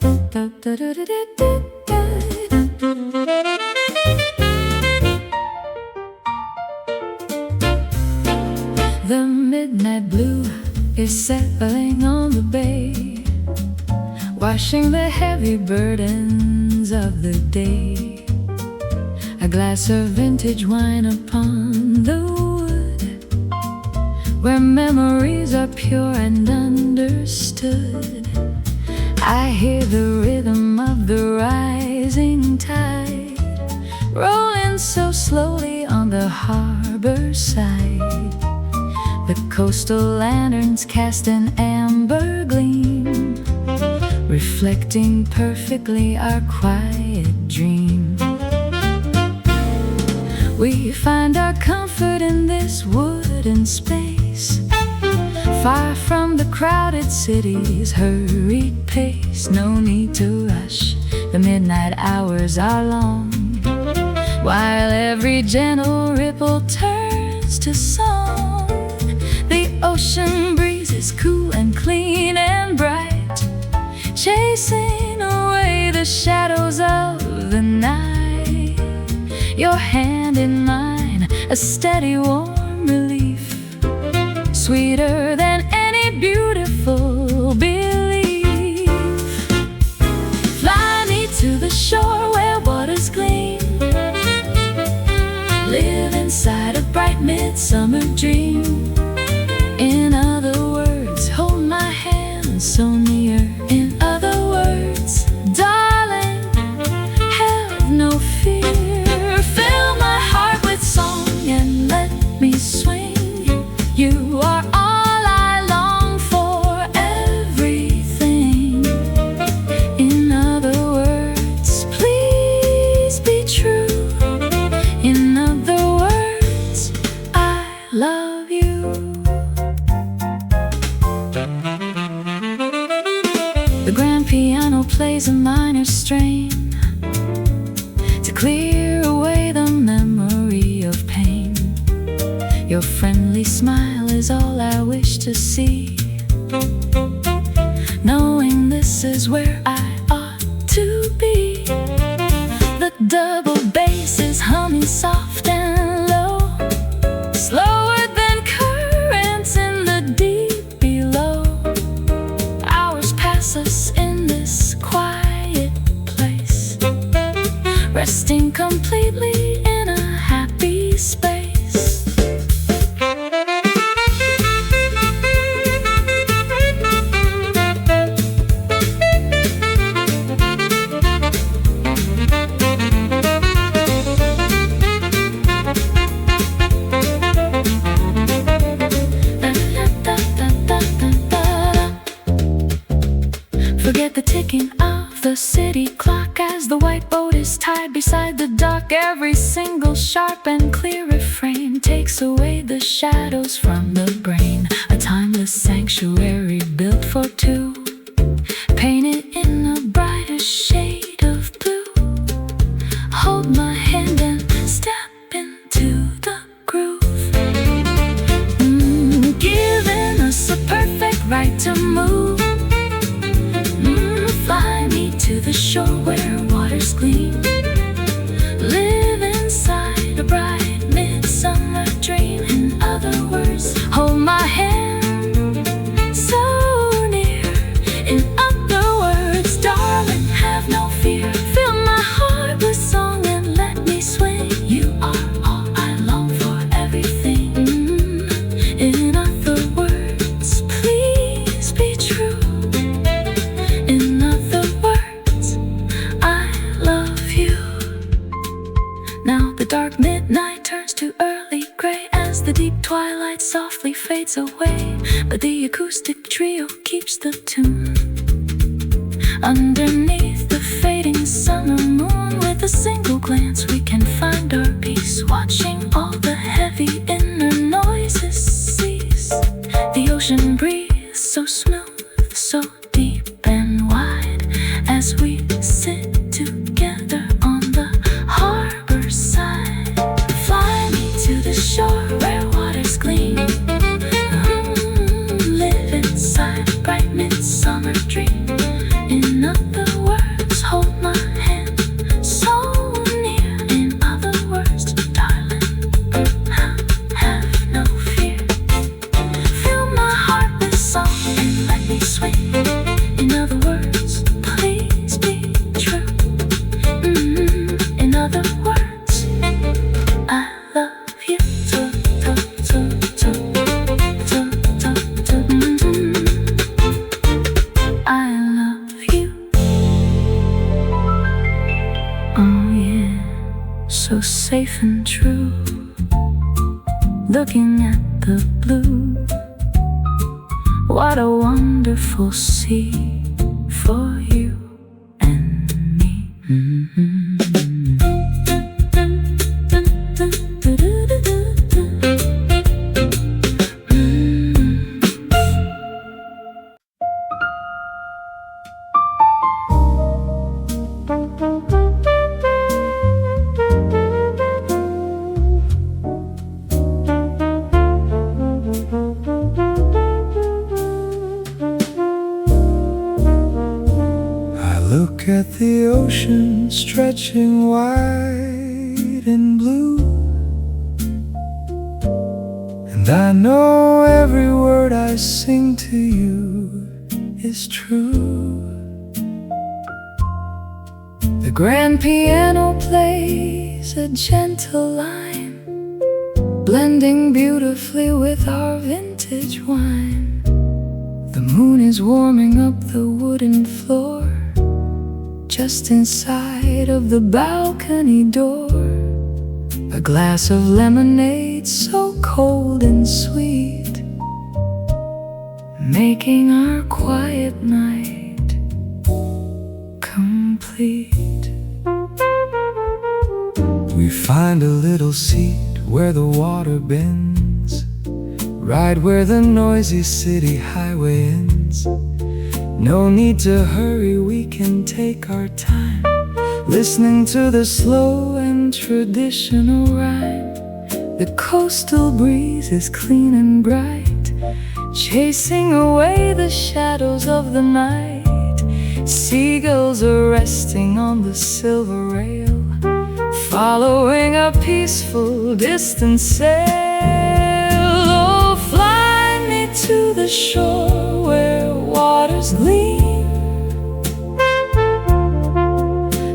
The midnight blue is settling on the bay, washing the heavy burdens of the day. A glass of vintage wine upon the wood, where memories are pure and understood. I hear the rhythm of the rising tide, rolling so slowly on the harbor side. The coastal lanterns cast an amber gleam, reflecting perfectly our quiet dream. We find our comfort in this wooden space, far from the crowded city's hurried pace. No need to rush, the midnight hours are long, while every gentle ripple turns to song. The ocean breeze is cool and clean and bright, chasing away the shadows of the night. Your hand in mine, a steady warm relief, sweeter than any beautiful belief. Fly me to the shore where waters gleam, live inside a bright midsummer dream. In other words, hold my hand so near. In other words, darling, have no fear. Fill my heart with song and let me swing. You are all I long for, everything. In other words, please be true. In other words, I love you. The grand piano plays a minor strain to clear away the memory of pain. Your friendly smile is all I wish to see, knowing this is where I ought to be. The double bass is humming soft and low, slower than currents in the deep below. Hours pass us in this quiet place, resting completely in a happy space. Forget the ticking of the city clock as the white boat is tied beside the dock. Every single sharp and clear refrain takes away the shadows from the brain. A timeless sanctuary built for two, painted in a brighter shade of blue. Hold my hand and step into the groove, giving us a perfect right to move. Fly me to the shore where waters gleam, live inside a bright midsummer dream. In other words, hold my hand so near. In other words, darling, have no fear. Fill my heart with song and let me swing. You are all I long for, everything. In other words, please be true. In other words, I love you. Now the dark midnight turns to early gray as the deep twilight softly fades away, but the acoustic trio keeps the tune. Underneath the fading summer moon, with a single glance we can find our peace, watching all the heavy inner noises cease. The ocean breeze so smooth, so deep and wide, as we sit together on the harbor side. Fly me to the shore where waters gleam, live inside a bright midsummer dream. In other so safe and true, looking at the blue. What a wonderful sea for you and me. Look at the ocean stretching wide and blue, and I know every word I sing to you is true. The grand piano plays a gentle line, blending beautifully with our vintage wine. The moon is warming up the wooden floor just inside of the balcony door. A glass of lemonade so cold and sweet, making our quiet night complete. We find a little seat where the water bends, right where the noisy city highway ends. No need to hurry, we can take our time, listening to the slow and traditional rhyme. The coastal breeze is clean and bright, chasing away the shadows of the night. Seagulls are resting on the silver rail, following a peaceful distant sail. Oh, fly me to the shore where waters gleam.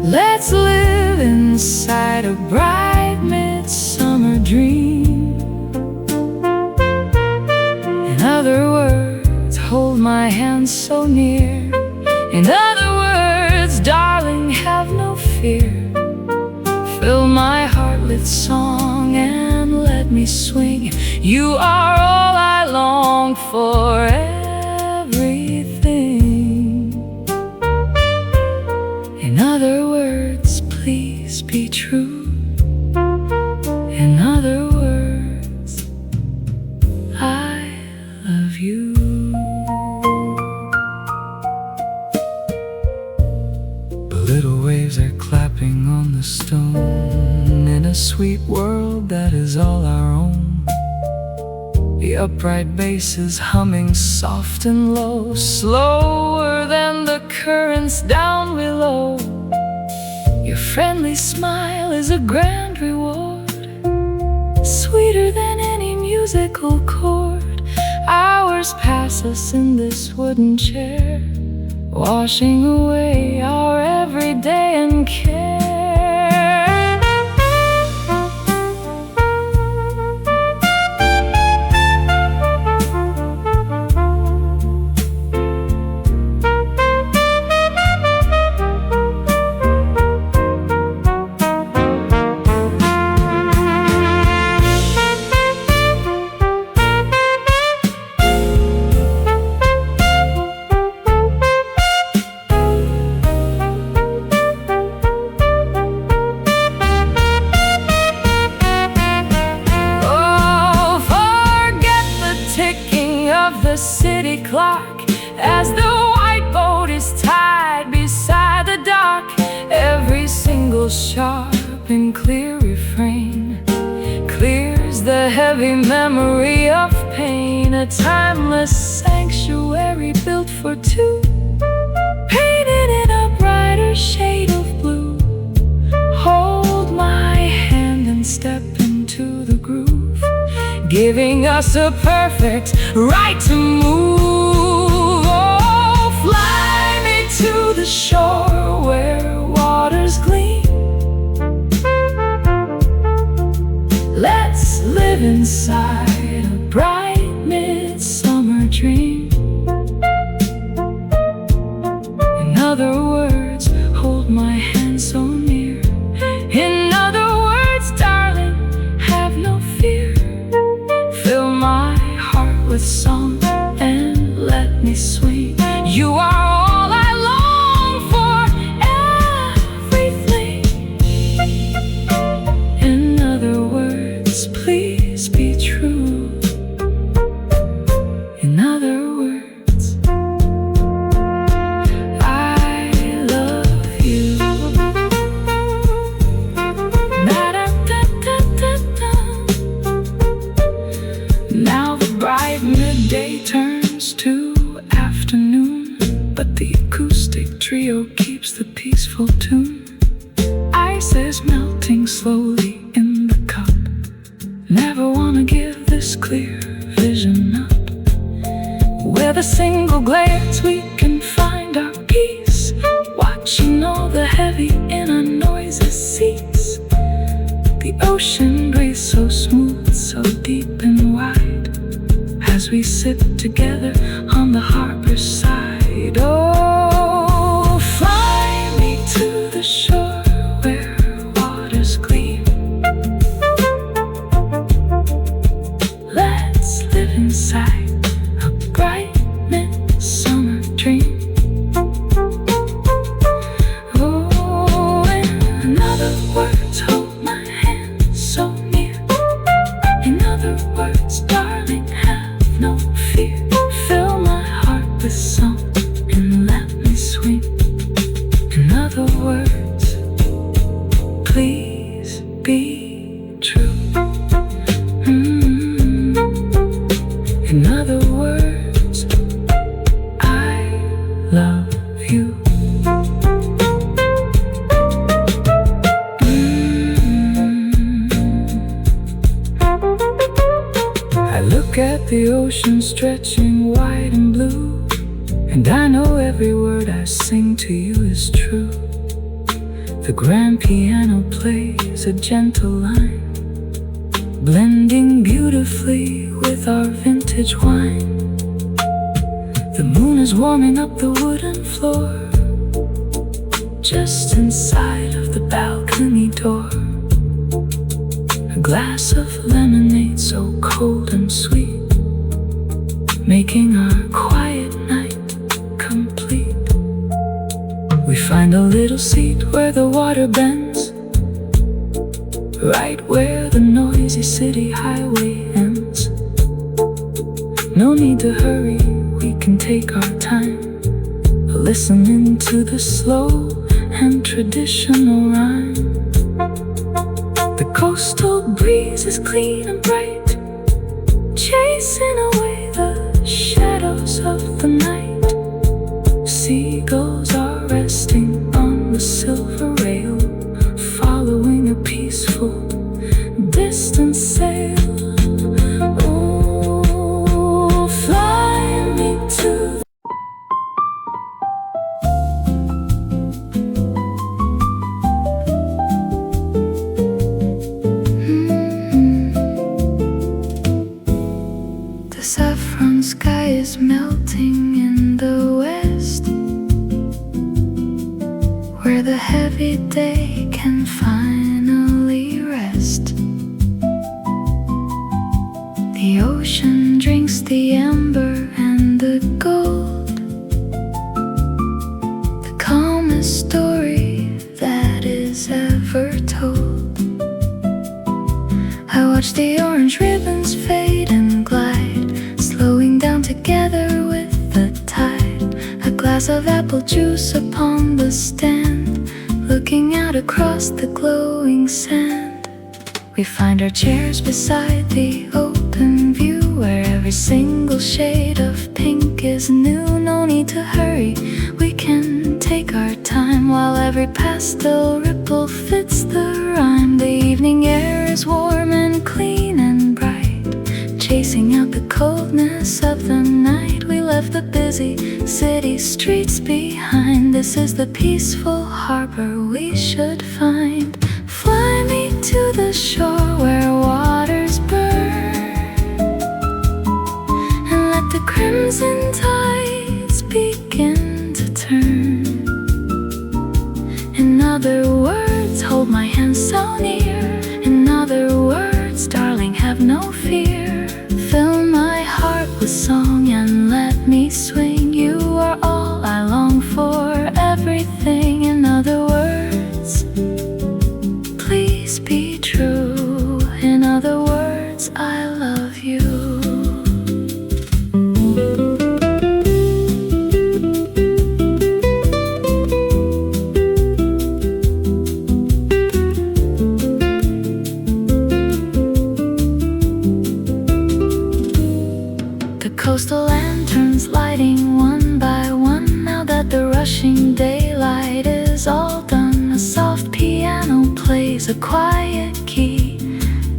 Let's live inside a bright midsummer dream. In other words, hold my hand so near. In other words, darling, have no fear. Fill my heart with song and let me swing. You are all I long for. In other words, please be true. In other words, I love you. The little waves are clapping on the stone in a sweet world that is all our own. The upright bass is humming soft and low, slower than the currents down below. Your friendly smile is a grand reward, sweeter than any musical chord. Hours pass us in this wooden chair, washing away our everyday and care. The city clock as the white boat is tied beside the dock. Every single sharp and clear refrain clears the heavy memory of pain. A timeless sanctuary built for two, painted in a brighter shade of blue. Hold my hand and step into the groove, giving us a perfect right to move. Oh, fly me to the shore where waters gleam. Let's live inside a bright midsummer dream. In other words, hold my hand so near. In other words, trio keeps the peaceful tune. Ice is melting slowly in the cup. Never wanna give this clear vision up. With a single glance we can find our peace, watching all the heavy inner noises cease. The ocean breathes so smooth, so deep and wide, as we sit together on the harbor side. Oh, fly me to the shore where waters gleam. Let's live inside a bright midsummer dream. Oh, in other words, hold my hand so near. In other words, darling, have no fear. Fill my heart with song and let me swing. In other words, please be true. In other words, I love you. I look at the ocean stretching wide and blue, and I know every word I sing to you is true. The grand piano plays a gentle line, blending beautifully with our vintage wine. The moon is warming up the wooden floor, just inside of the balcony door. A glass of lemonade so cold and sweet, making our quiet night complete. We find a little seat where the water bends, right where the noisy city highway ends. No need to hurry, we can take our time, listening to the slow and traditional rhyme. The coastal breeze is clean and bright, chasing away the shadows of the night. Seagulls are resting on the silver rail, following a peaceful distant sail. Oh, fly me to the saffron sky is melting in the west, where the heavy day can finally rest. The ocean drinks the amber and the gold, the calmest story that is ever told. I watch the orange ribbons fade and glide, slowing down together with the tide. A glass of apple juice upon the stand, looking out across the glowing sand. We find our chairs beside the open view, where every single shade of pink is new. No need to hurry, we can take our time, while every pastel ripple fits the rhyme. The evening air is warm and clean and bright, chasing out the coldness of the night. We left the busy city streets behind. This is the peaceful harbor we should find. Fly me to the shore where waters burn, and let the crimson tides begin to turn. In other words, hold my hand so near. In other words, darling, have no fear. Fill my heart with song and let me swing. You are all I long for, everything. In other words, please be true. In other words, I love you. quiet key,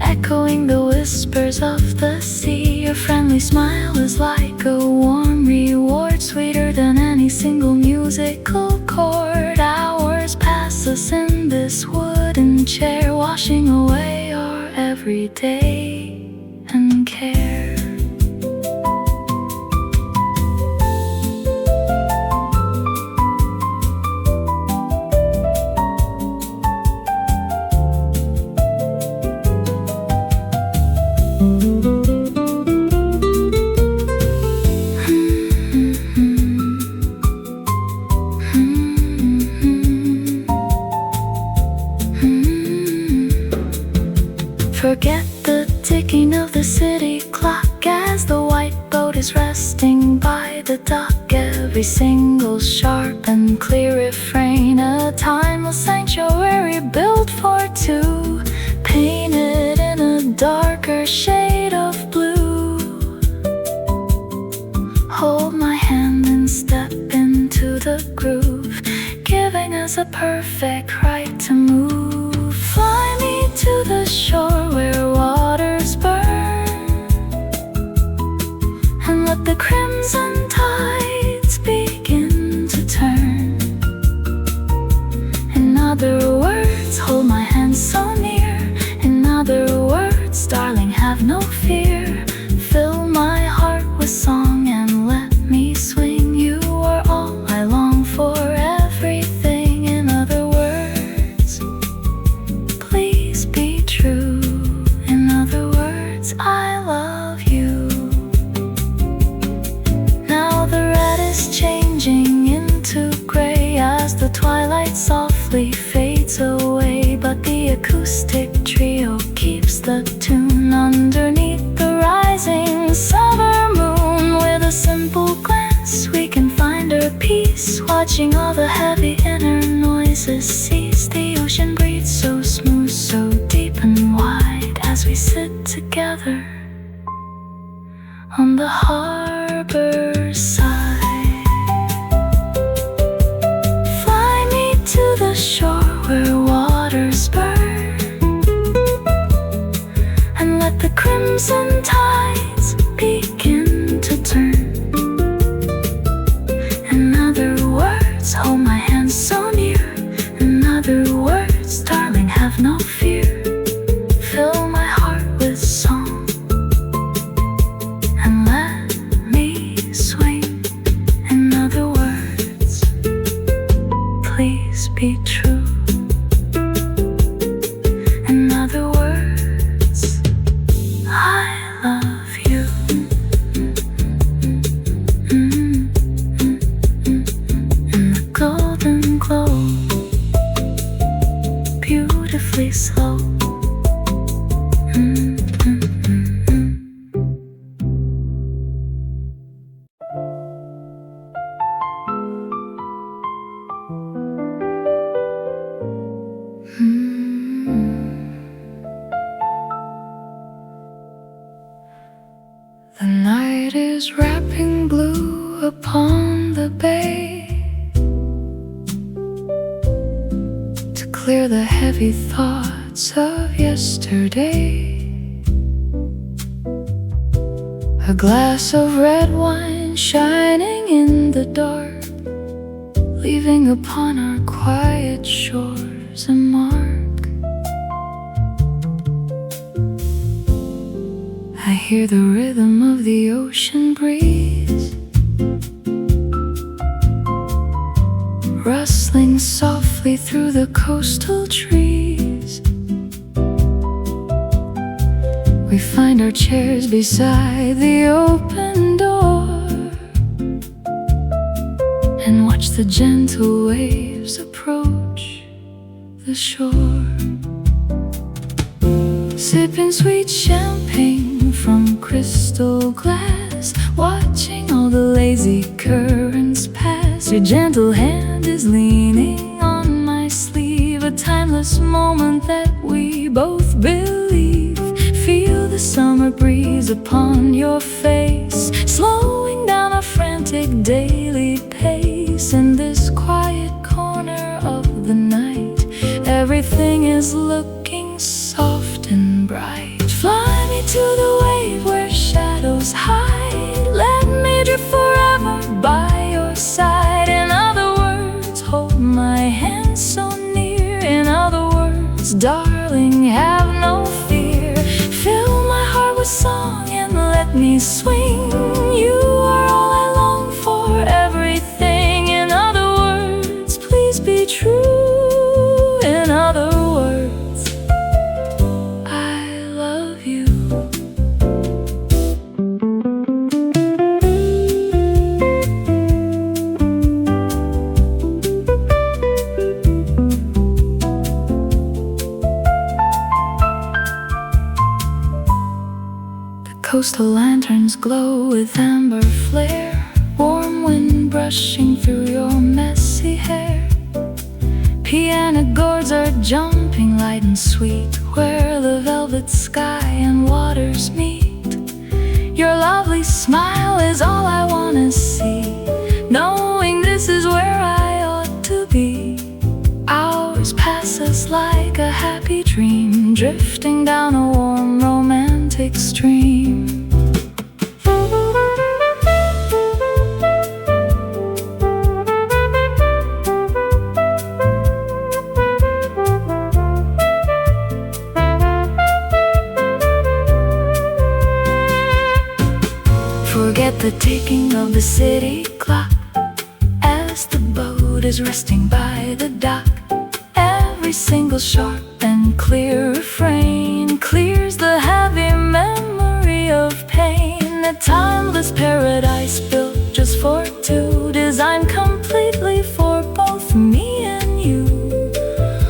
echoing the whispers of the sea. Your friendly smile is like a warm reward, sweeter than any single musical chord. Hours pass us in this wooden chair, washing away our everyday and care. Forget the ticking of the city clock as the white boat is resting by the dock. Every single sharp and clear refrain, a timeless sanctuary built for two, painted in a darker shade of blue. Hold my hand and step into the groove, giving us a perfect right to move. Fly me to the shore where waters burn, and let the crimson tides begin to turn. In other words, hold my hand so near. In other words, darling, have no fear. Fill my heart with song and let me swing. You are all I long for, everything. In other words, please be true. In other words, I love you. Now the red is changing into gray as the twilight softly fades away, but the acoustic trio keeps the tune underneath the rising summer moon. With a simple glance we can find our peace, watching all the heavy inner noises cease. The ocean breathes so smooth, so deep and wide as we sit together on the harbor side. Fly me to the shore where waters burn, and let the crimson tides begin to turn. In other words, hold my hand so near. In other words, darling, have no fear. Fill my heart with song and let me swing. In other words, please be true. In other words, I love you. In the golden glow, beautifully slow. The night is wrapping blue upon the bay to clear the heavy thoughts of yesterday. A glass of red wine shining in the dark, leaving upon our quiet shores a mark. I hear the rhythm of the ocean breeze rustling softly through the coastal trees. We find our chairs beside the open door and watch the gentle waves approach the shore. Sipping sweet champagne from crystal glass, watching all the lazy currents pass. Your gentle hand is leaning on my sleeve, a timeless moment that we both believe. Feel the summer breeze upon your face, slowing down our frantic daily pace. In this quiet corner of the night, everything is looking bright. Fly me to the wave where shadows hide. Let me drift forever by your side. In other words, hold my hand so near. In other words, darling, have no fear. Fill my heart with song and let me swing. You are all I long for, everything. In other words, please be true. In other words, I love you. Coastal lanterns glow with amber flare. Warm wind brushing through your messy hair. Piano chords are jumping light and sweet, where the velvet sky and waters meet. Your lovely smile is all I wanna see, knowing this is where I ought to be. Hours pass us like a happy dream, drifting down a warm romantic stream. Forget the ticking of the city clock as the boat is resting by the dock. Every single sharp and clear refrain clears the heavy memory of pain. A timeless paradise built just for two, designed completely for both me and you.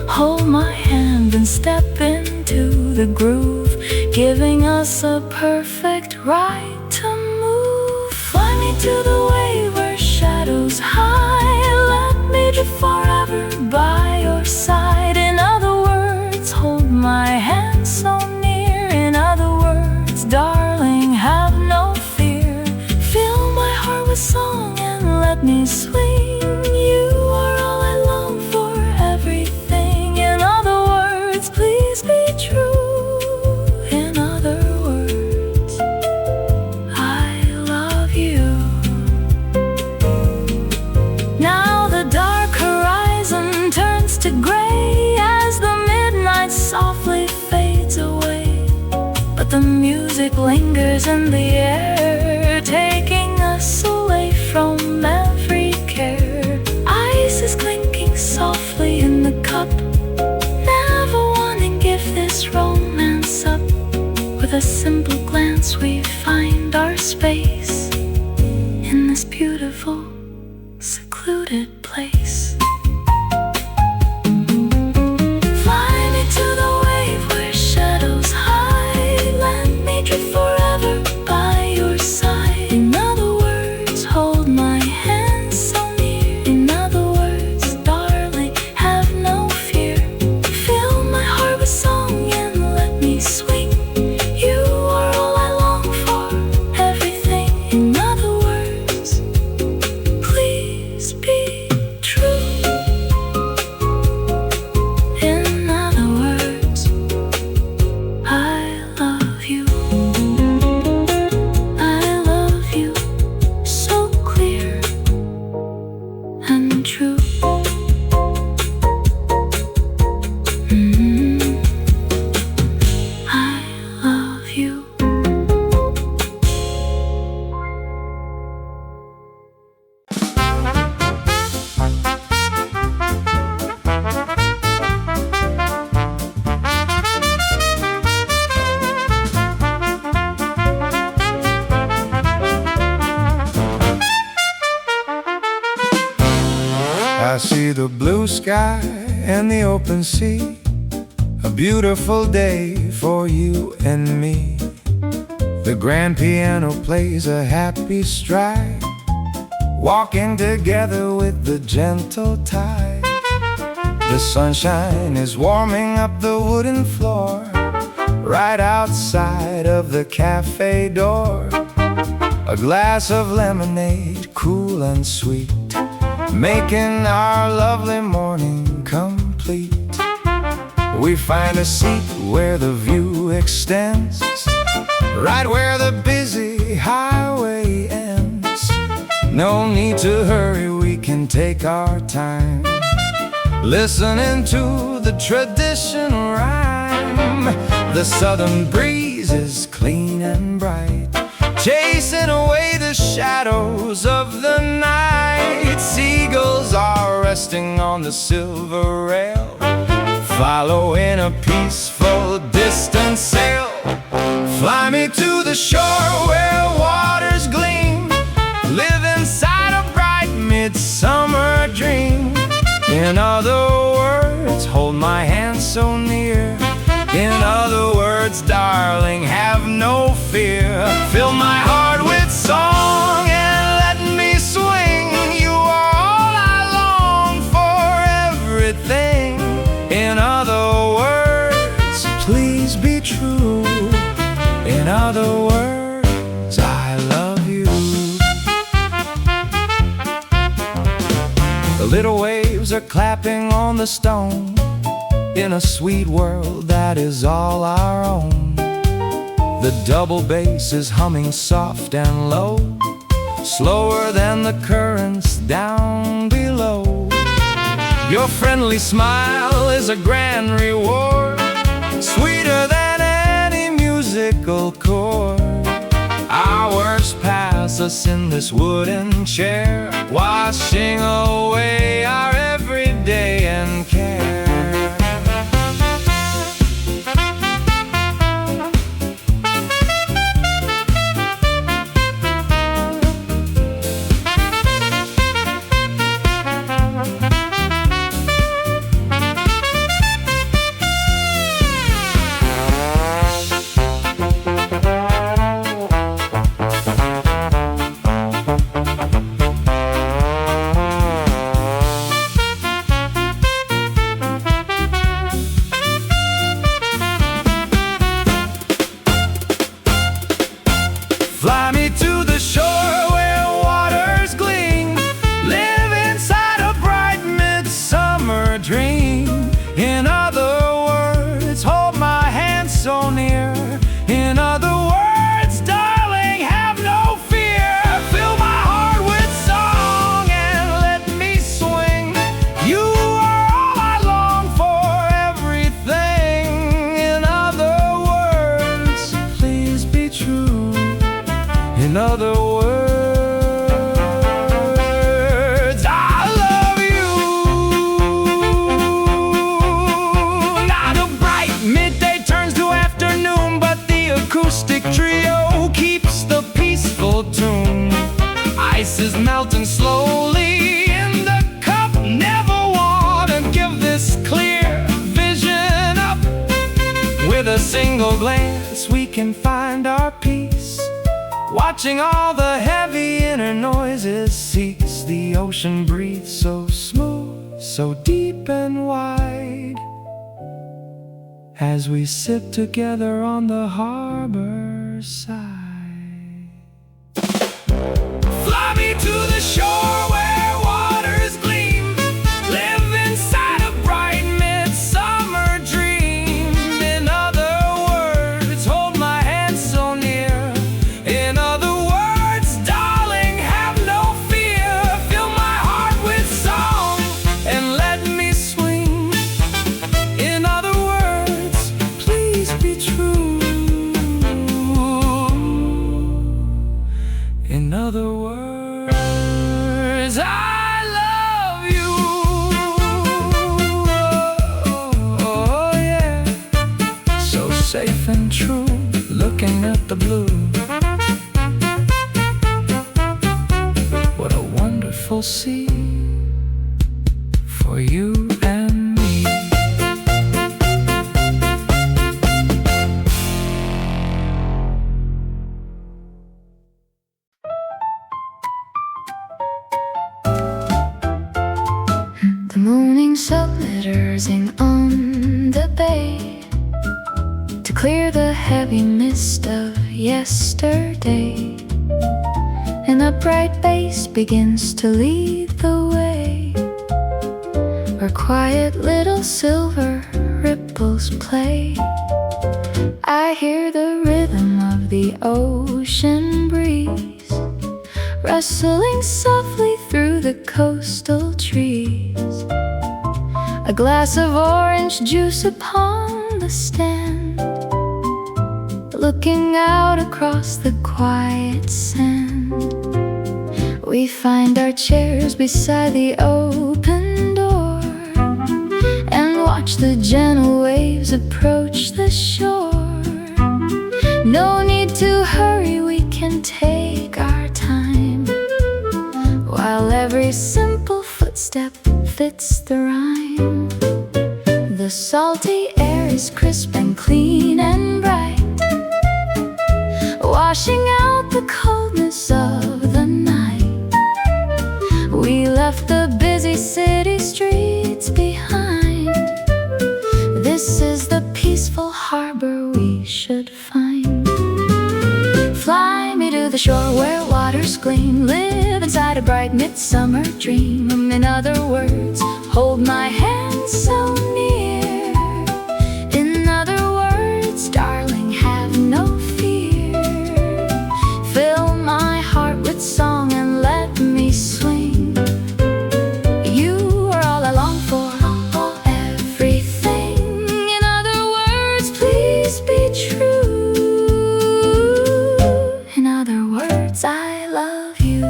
Hold my hand and step into the groove, giving us a perfect ride to move. Fly me to the wave where shadows hide. Let me drift forever by your side. In other words, hold my hand so near. In other words, darling, have no fear. Fill my heart with song and let me swing. You are all I long for, everything. In other words, please be true. In other words, I love you. Now the dark horizon turns to gray as the midnight softly fades away, but the music lingers in the air, taking us away from every care. Ice is clinking softly in the cup, never wanting to give this romance up. With a simple glance we find our space in this beautiful, secluded place. Fly me to the wave where shadows hide. Let me drift forever by your side. In other words, hold my hand so near. In other words, darling, have no fear. Fill my heart with song and let me swing. You are all I long for, everything. In other words, please be true. In other words, I love you. I love you so clear and true. I love you. I see the blue sky and the open sea, a beautiful day for you and me. The grand piano plays a happy stride, walking together with the gentle tide. The sunshine is warming up the wooden floor, right outside of the cafe door. A glass of lemonade, cool and sweet, making our lovely morning complete. We find a seat where the view view extends, right where the busy highway ends. No need to hurry, we can take our time, listening to the traditional rhyme. The southern breeze is clean and bright, chasing away the shadows of the night. Seagulls are resting on the silver rail, following a peaceful distant sail. Fly me to the shore where waters gleam, live inside a bright midsummer dream. In other words, hold my hand so near. In other words, darling, have no fear. Fill my heart with song and let me swing. You are all I long for, everything. In other words, please be true. In other words, I love you. The little waves are clapping on the stone, in a sweet world that is all our own. The double bass is humming soft and low, slower than the currents down below. Your friendly smile is a grand reward, sweeter than any musical chord. Hours pass us in this wooden chair, washing away our everyday and care. Fly me to the shore where waters gleam, live inside a bright midsummer dream. In other words, hold my hand so near. In other words, darling, have no fear. Fill my heart with song and let me swing. You are all I long for, everything. In other words, please be true. In other words, I love you. Now the bright midday turns to afternoon, but the acoustic trio keeps the peaceful tune. Ice is melting slowly in the cup. Never want to give this clear vision up. With a single glance we can find our peace, watching all the heavy inner noises cease. The ocean breathes so smooth, so deep and wide, as we sit together on the harbor side. Fly me to the shore where waters gleam, live inside a bright midsummer dream. In other words, hold my hand so near. In other words, darling, have no fear. Fill my heart with song and let me swing. In other words, please be true. In other words, I love you. Oh, yeah. So safe and true, looking at the blue. What a wonderful sea for you and me. The morning sun glittering on the bay to clear the heavy mist of yesterday, and a bright bass begins to lead the way, where quiet little silver ripples play. I hear the rhythm of the ocean breeze rustling softly through the coastal trees. A glass of orange juice upon the stand, looking out across the quiet sand. We find our chairs beside the open door and watch the gentle waves approach the shore. No need to hurry, we can take our time, while every simple footstep fits the rhyme. The salty air is crisp and clean and bright, washing out the coldness of the night. We left the busy city streets behind. This is the peaceful harbor we should find. Fly me to the shore where waters gleam, live inside a bright midsummer dream. In other words, hold my hand so near. In other words, darling, have no fear. Fill my heart with song and let me swing. You are all I long for, everything. In other words, please be true. In other words, I love you.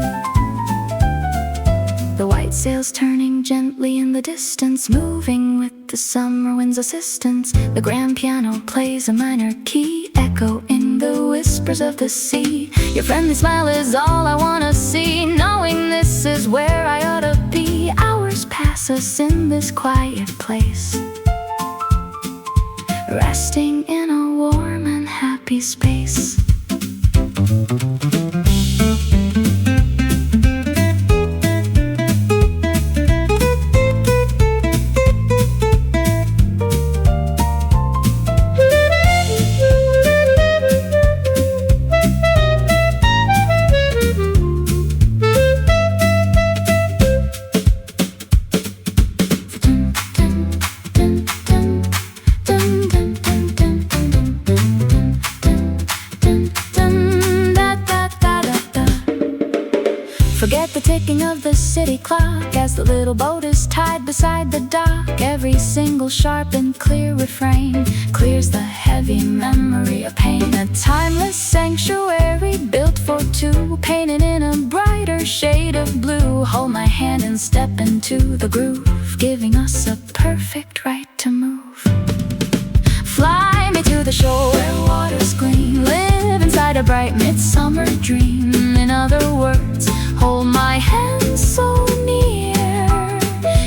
The white sails turning gently in the distance, moving with the summer wind's assistance. The grand piano plays a minor key, echoing the whispers of the sea. Your friendly smile is all I wanna see, knowing this is where I ought to be. Hours pass us in this quiet place, resting in a warm and happy space. Forget the ticking of the city clock as the little boat is tied beside the dock. Every single sharp and clear refrain clears the heavy memory of pain. A timeless sanctuary built for two, painted in a brighter shade of blue. Hold my hand and step into the groove, giving us a perfect right to move. Fly me to the shore where waters gleam, live inside a bright midsummer dream. In other words, hold my hand so near.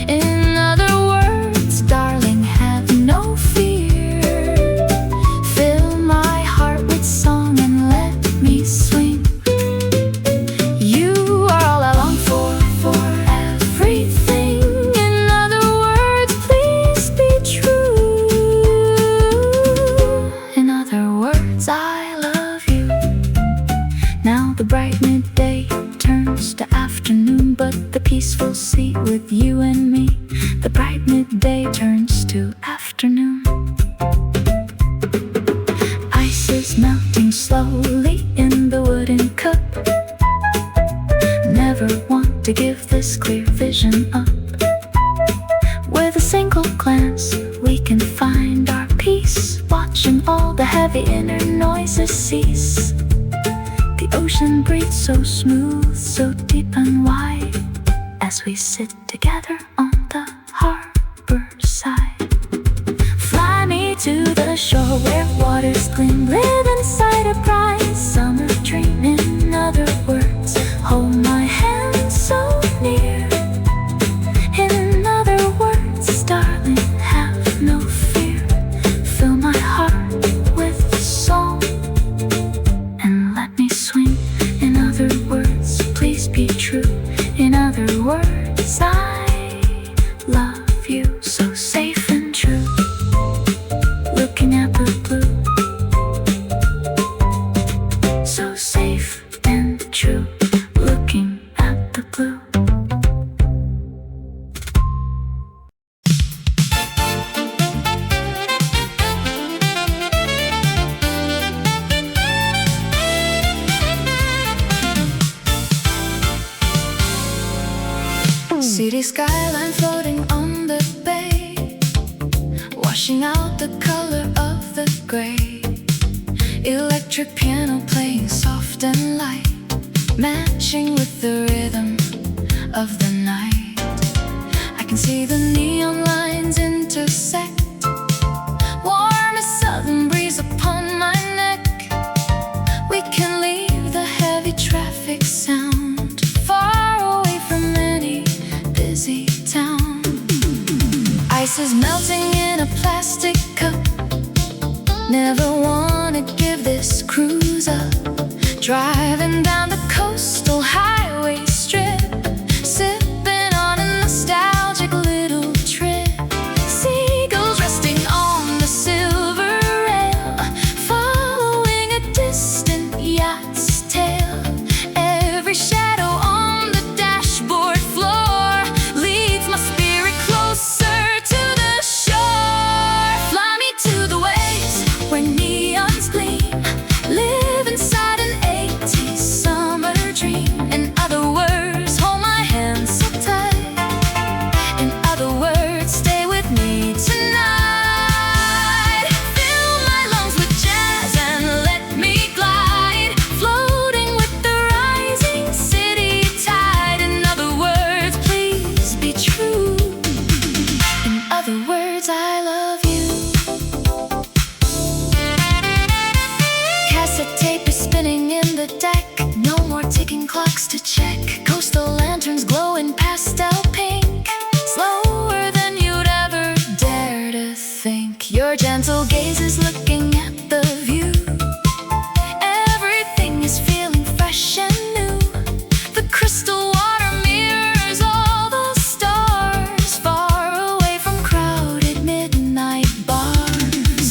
In other words, darling, have no fear. Fill my heart with song and let me swing. You are all I long for everything. In other words, please be true. In other words, I love you. Now the bright midday turns to afternoon, but the peaceful sea with you and me. The bright midday turns to afternoon. Ice is melting slowly in the wooden cup. Never want to give this clear vision up. With a single glance, we can find our peace, watching all the heavy inner noises cease. The ocean breathes so smooth, so deep and wide, as we sit together on the harbor side. Fly me to the shore where waters gleam, live inside a bright summer dream. In other words, hold my hand so near. In other words, darling, have no fear. Fill my heart with song and let me swing. In other words, please be true. In other words, I love you. So safe and true, looking at the blue. skyline floating on the bay, washing out the color of the gray. Electric piano playing soft and light, matching with the rhythm of the night. I can see the neon lines intersect, warm as southern breeze upon my neck. We can leave the heavy traffic sound far away from any busy town. Ice is melting in a plastic cup, never wanna give this cruise up. Driving down the coastal highway strip, sipping on a nostalgic little trip. Seagulls resting on the silver rail, following a distant yacht's tail. Every shadow on the dashboard floor leads my spirit closer to the shore. Fly me to the waves where neons gleam, live inside an 80s summer dream. In other words, hold my hand so tight. In other words, stay with me tonight. Fill my lungs with jazz and let me glide, floating with the rising city tide. In other words, please be true. In other words, I love you. Cassette tape is spinning in the deck, no more ticking clocks to check. Coastal lanterns glow in pastel pink, slower than you'd ever dare to think. Your gentle gaze is looking at the view, everything is feeling fresh and new. The crystal water mirrors all the stars, far away from crowded midnight bars.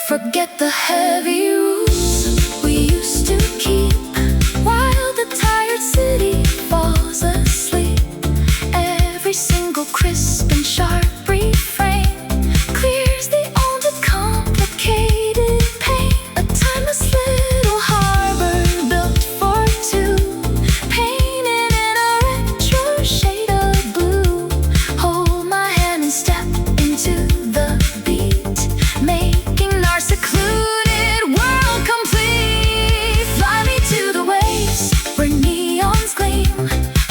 Forget the heavy rules we used to keep, while the tired city falls asleep. Every single crisp and sharp refrain clears the old and complicated pain. A timeless little harbor built for two, painted in a retro shade of blue. Hold my hand and step into the beat, making our secluded world complete. Fly me to the waves where neons gleam,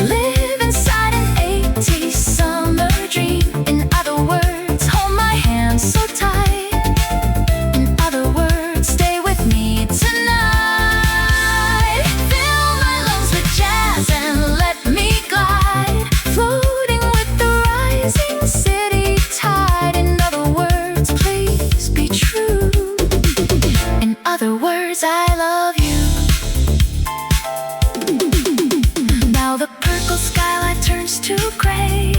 live inside an 80s summer dream. In other words, hold my hand so tight. In other words, stay with me tonight. Fill my lungs with jazz and let me glide, floating with the rising city tide. In other words, please be true. In other words, I love you. Now the purple skylight turns to gray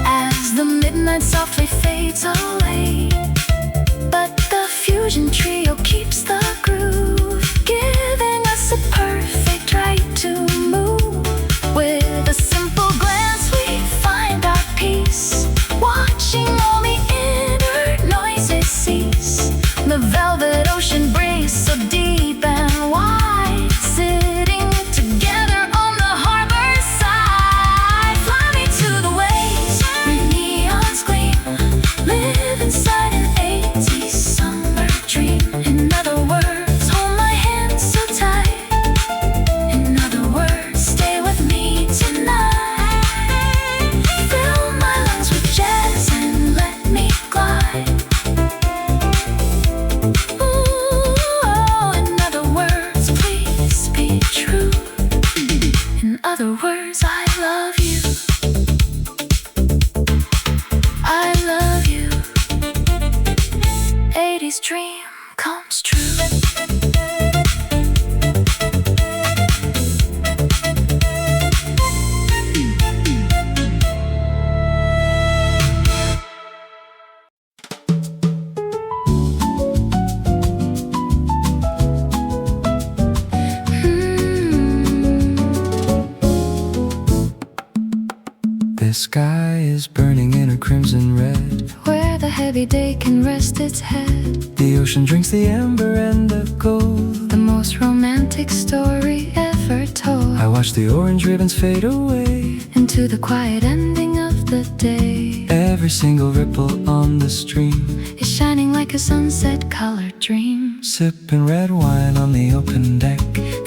as the midnight softly fades away. But the fusion trio keeps the groove, giving us a perfect right to move. With a simple glance we find our peace, watching all the inner noises cease. The velvet ocean breeze so deep and wide, sitting together on the harbor side. Fly me to the waves where neons gleam, live sky is burning in a crimson red, where the heavy day can rest its head. the ocean drinks the amber and the gold, The most romantic story ever told. I watch the orange ribbons fade away, Into the quiet ending of the day. every single ripple on the stream Is shining like a sunset colored dream. sipping red wine on the open deck.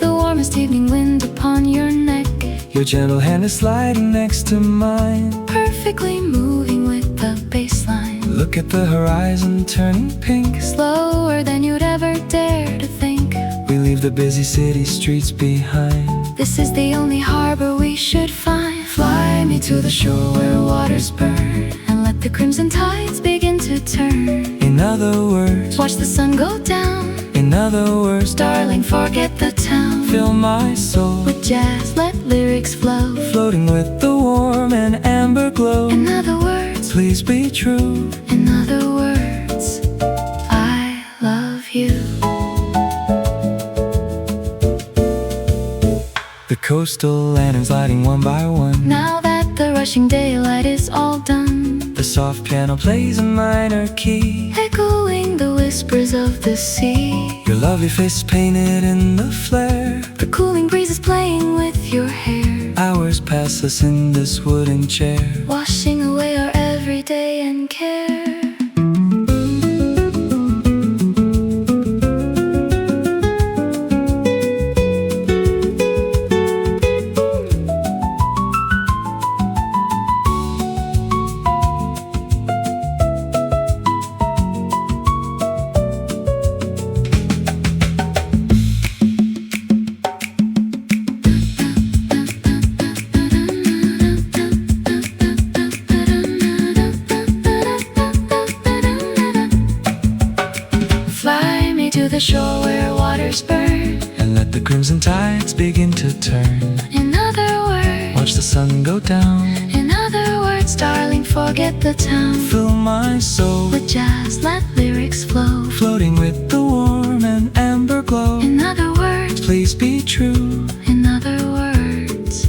The warmest evening wind upon your neck, Your gentle hand is sliding next to mine. perfectly moving with the baseline. Look at the horizon turning pink. Slower than you'd ever dare to think. We leave the busy city streets behind. This is the only harbor we should find. Fly me to the shore where waters burn, and let the crimson tides begin to turn. In other words, Watch the sun go down. in other words, Darling, forget the town. fill my soul With jazz, let lyrics flow. floating with the warm and amber glow. In other words, Please be true. in other words, I love you. The coastal lanterns lighting one by one. Now that the rushing daylight is all done, The soft piano plays a minor key. echoing the whispers of the sea. Your lovely face is painted in the flare. The cooling breeze is playing with your hair, Hours pass us in this wooden chair. washing away our everyday and care. Fly me to the shore where waters burn. And let the crimson tides begin to turn. In other words, Watch the sun go down. in other words, darling, forget the town. Fill my soul With jazz, let lyrics flow. floating with the warm and amber glow. In other words, Please be true. in other words,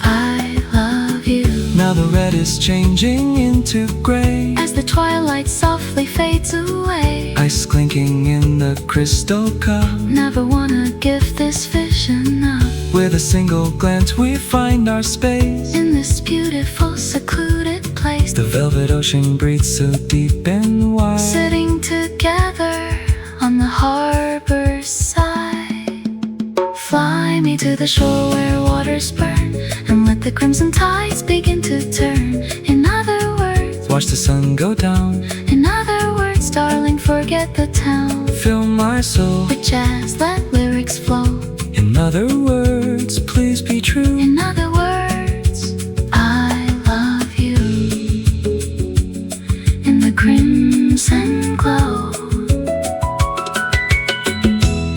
I love you. Now the red is changing into gray. As the twilight softly fades away, Ice clinking in the crystal cup. never wanna give this vision up. With a single glance we find our space. In this beautiful secluded place, The velvet ocean breathes so deep and wide. sitting together on the harbor side. Fly me to the shore where waters burn, and let the crimson tides begin to turn. In other words, Watch the sun go down. in other words, darling, forget the town. Fill my soul. With jazz, let lyrics flow. In other words, please be true. In other words, I love you. In the crimson glow.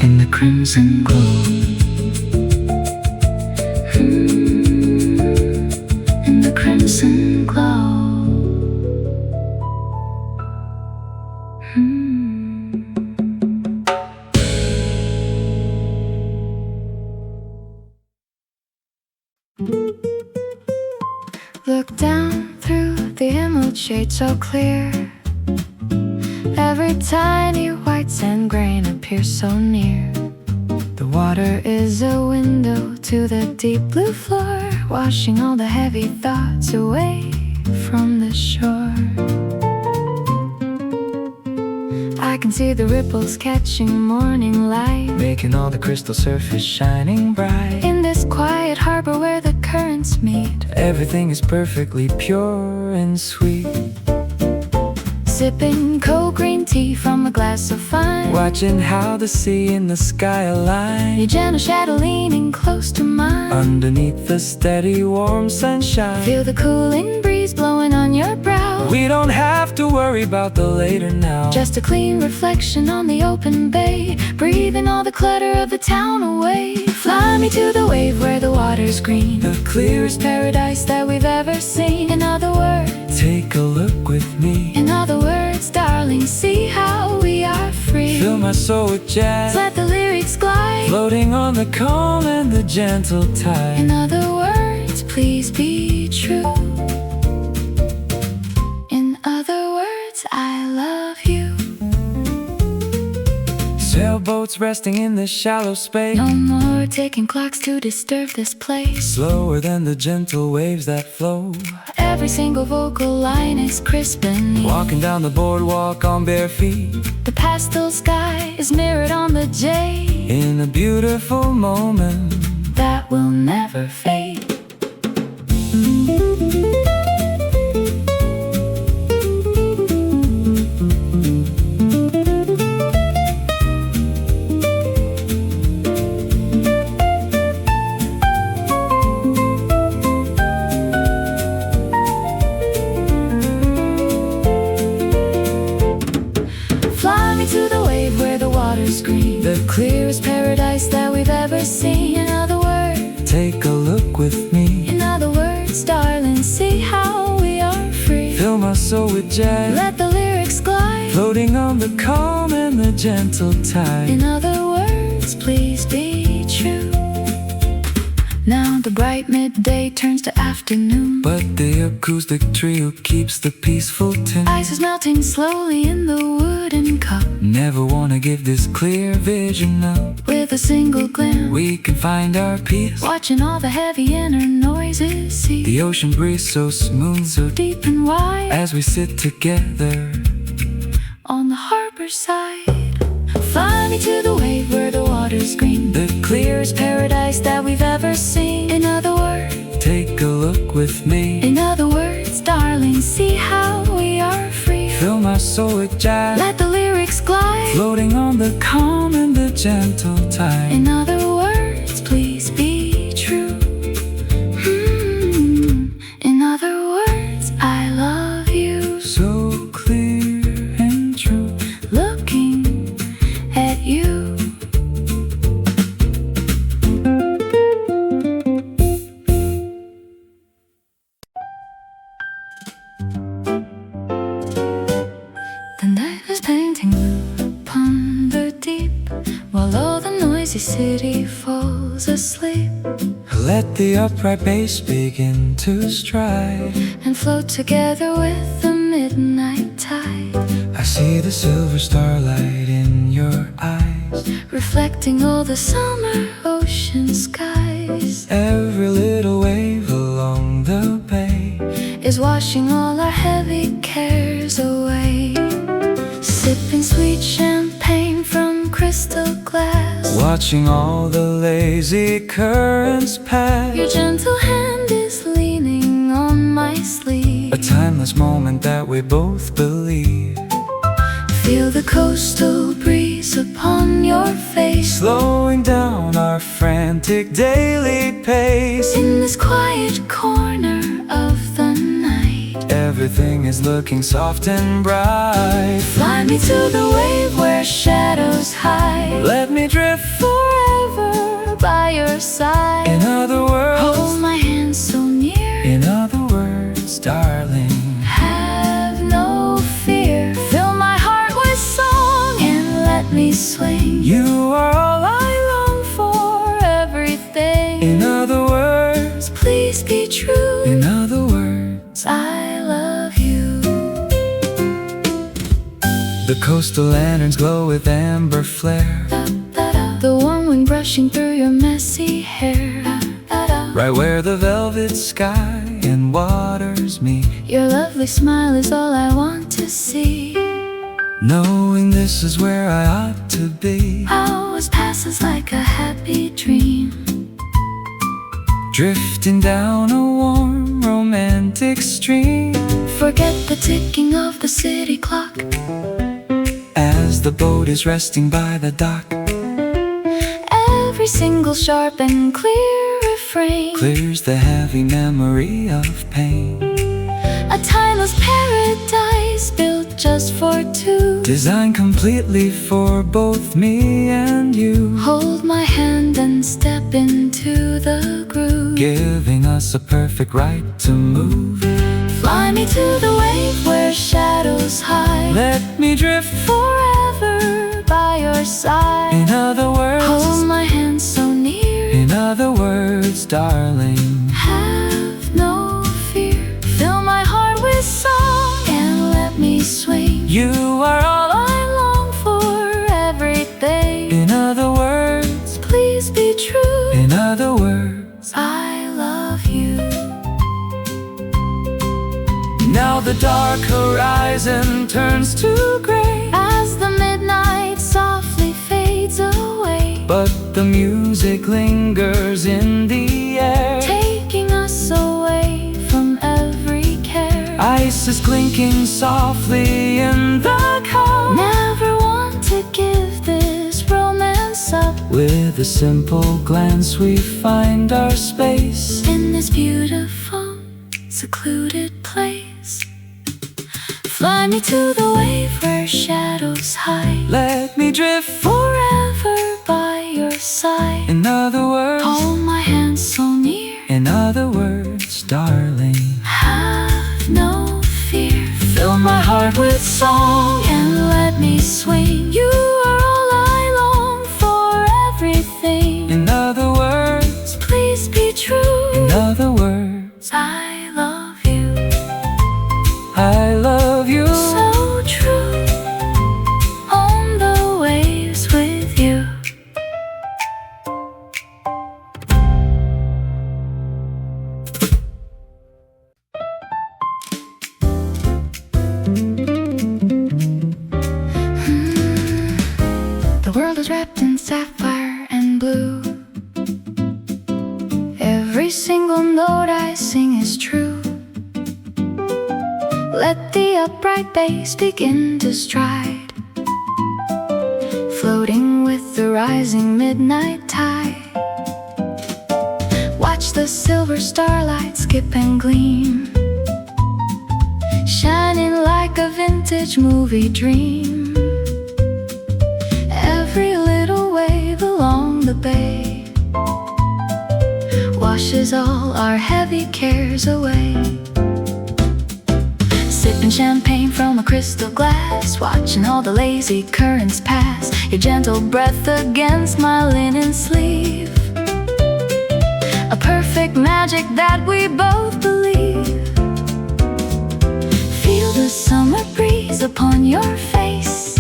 In the crimson glow. In the crimson glow. Look down through the emerald shade so clear. Every tiny white sand grain appears so near. The water is a window to the deep blue floor, washing all the heavy thoughts away from the shore. I can see the ripples catching morning light, Making all the crystal surface shining bright. in this quiet harbor where the currents meet. Everything is perfectly pure and sweet. Sipping cold green tea from a glass of fine, Watching how the sea and the sky align. your gentle shadow leaning close to mine. Underneath the steady warm sunshine. Feel the cooling breeze blowing on your brow. We don't have to worry about the later now. Just a clean reflection on the open bay, breathing all the clutter of the town away. Fly me to the wave where the water's green, the clearest paradise that we've ever seen. In other words, take a look with me. in other words, darling, see how we are free. Fill my soul with jazz, Let the lyrics glide. floating on the calm and the gentle tide. In other words, please be true. boats resting in this shallow space. No more ticking clocks to disturb this place. Slower than the gentle waves that flow. Every single vocal line is crisp and neat. Walking down the boardwalk on bare feet. The pastel sky is mirrored on the jade. In a beautiful moment that will never fade. Fly me to the wave where the water's green, the clearest paradise that we've ever seen. In other words, take a look with me. In other words, darling, see how we are free. Fill my soul with jazz. Let the lyrics glide, floating on the calm and the gentle tide. In other words, please be true. Now the bright midday turns to afternoon, but the acoustic trio keeps the peaceful tune. Ice is melting slowly in the wooden cup. Never wanna give this clear vision up. With a single glance we can find our peace, watching all the heavy inner noises cease. The ocean breeze so smooth, so deep and wide, as we sit together on the harbor side. Fly me to the wave where the water's green, the clearest paradise that we've ever seen. In other words, take a look with me. In other words, darling, see how we are free. Fill my soul with jazz. Let the lyrics glide, floating on the calm and the gentle tide. In other words, please be true. In other words, I love you. So clear and true, looking at you. The night was painting blue upon the deep, while all the noisy city falls asleep. Let the upright bass begin to stride and float together with the midnight tide. I see the silver starlight in your eyes, reflecting all the summer ocean skies. Every little wave along the bay is washing all our heavy cares away. Sipping sweet champagne from crystal glass, watching all the lazy currents pass. Your gentle hand is leaning on my sleeve, a timeless moment that we both believe. Feel the coastal breeze upon your face, slowing down our frantic daily pace. In this quiet corner of the night, everything is looking soft and bright. Fly me to the wave where shadows hide. Let me drift forever by your side. In other words, hold my hand so near. In other words, darling, have no fear. Fill my heart with song and let me swing. You are all I long for, everything. In other words, please be true. In other words, I love you. The coastal lanterns glow with amber flare, the warm wind brushing through your messy hair, right where the velvet sky and waters meet. Your lovely smile is all I want to see. Knowing this is where I ought to be, hours passes like a happy dream, drifting down a warm romantic stream. Forget the ticking of the city clock as the boat is resting by the dock. Every single sharp and clear refrain clears the heavy memory of pain. A timeless paradise built just for two, designed completely for both me and you. Hold my hand and step into the groove, giving us a perfect right to move. Fly me to the wave where shadows hide. Let me drift forever by your side. In other words, hold my hand so near. In other words, darling, have no fear. Fill my heart with song and let me swing. You are all I long for, everything. In the dark horizon turns to gray as the midnight softly fades away. But the music lingers in the air, taking us away from every care. Ice is clinking softly in the cup. Never want to give this romance up. With a simple glance we find our space in this beautiful, secluded place. Fly me to the wave where shadows hide. Let me drift forever by your side. In other words, hold my hand so near. In other words, darling, have no fear. fill my heart with song and let me swing. You are all I long for, everything. In other words, please be true. In other words, I love you. I love you. So true. On the waves with you. The world is wrapped in sapphire and blue. Every single note I sing is true. Let the upright bass begin to stride, floating with the rising midnight tide. Watch the silver starlight skip and gleam, shining like a vintage movie dream. Every little wave along the bay washes all our heavy cares away. Sipping champagne from a crystal glass, watching all the lazy currents pass, your gentle breath against my linen sleeve. A perfect magic that we both believe. Feel the summer breeze upon your face,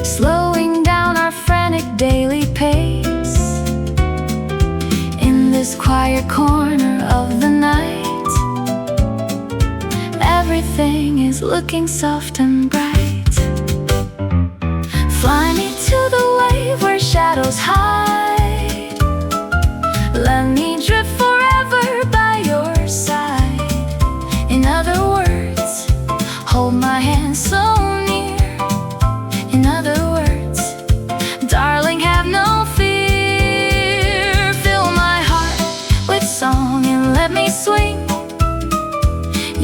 slowing down our frantic daily pace. In this quiet corner of the night, everything is looking soft and bright. Fly me to the wave where shadows hide. Let me drift forever by your side. In other words, hold my hand so near. In other words, darling, have no fear. Fill my heart with song and let me swing.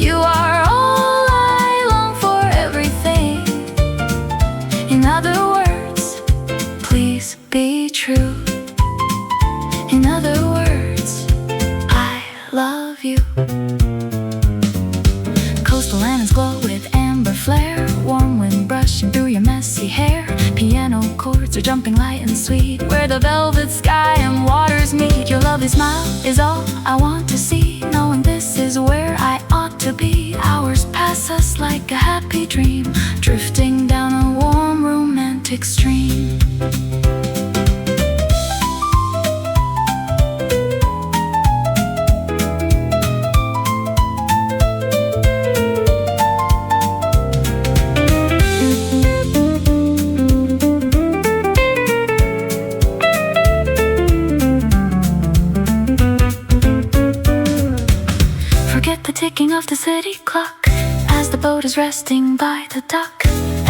You are all I long for, everything. In other words, please be true. In other words, I love you. Coastal lands glow with amber flare, warm wind brushing through your messy hair. Piano chords are jumping light and sweet, where the velvet sky and waters meet. Your lovely smile is all I want to see, knowing this is where I ought to be. Hours pass us like a happy dream, drifting down a warm romantic stream. Forget the ticking of the city clock as the boat is resting by the dock.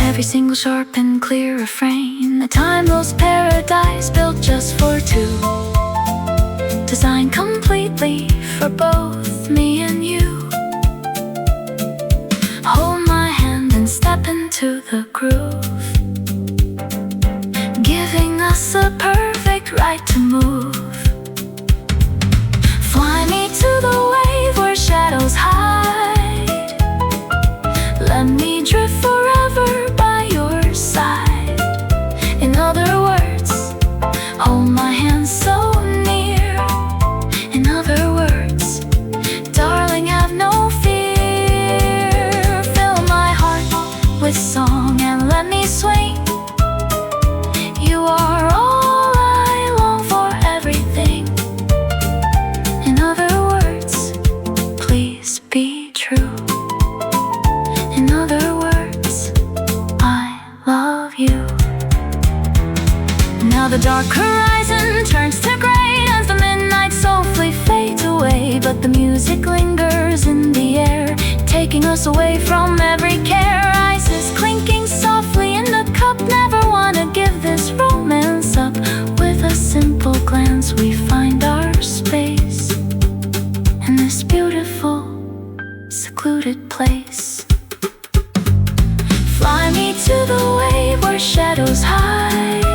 Every single sharp and clear refrain, a timeless paradise built just for two, designed completely for both me and you. Hold my hand and step into the groove, giving us a perfect right to move. Fly me to the wave where shadows hide. Let me drift forever by your side. In other words, hold my hand so near. In other words, darling, have no fear. Fill my heart with song and let me swing. You are all I long for, everything. In other words, the dark horizon turns to gray as the midnight softly fades away. But the music lingers in the air, taking us away from every care. Ice is clinking softly in the cup, never wanna give this romance up. With a simple glance we find our space in this beautiful, secluded place. Fly me to the wave where shadows hide.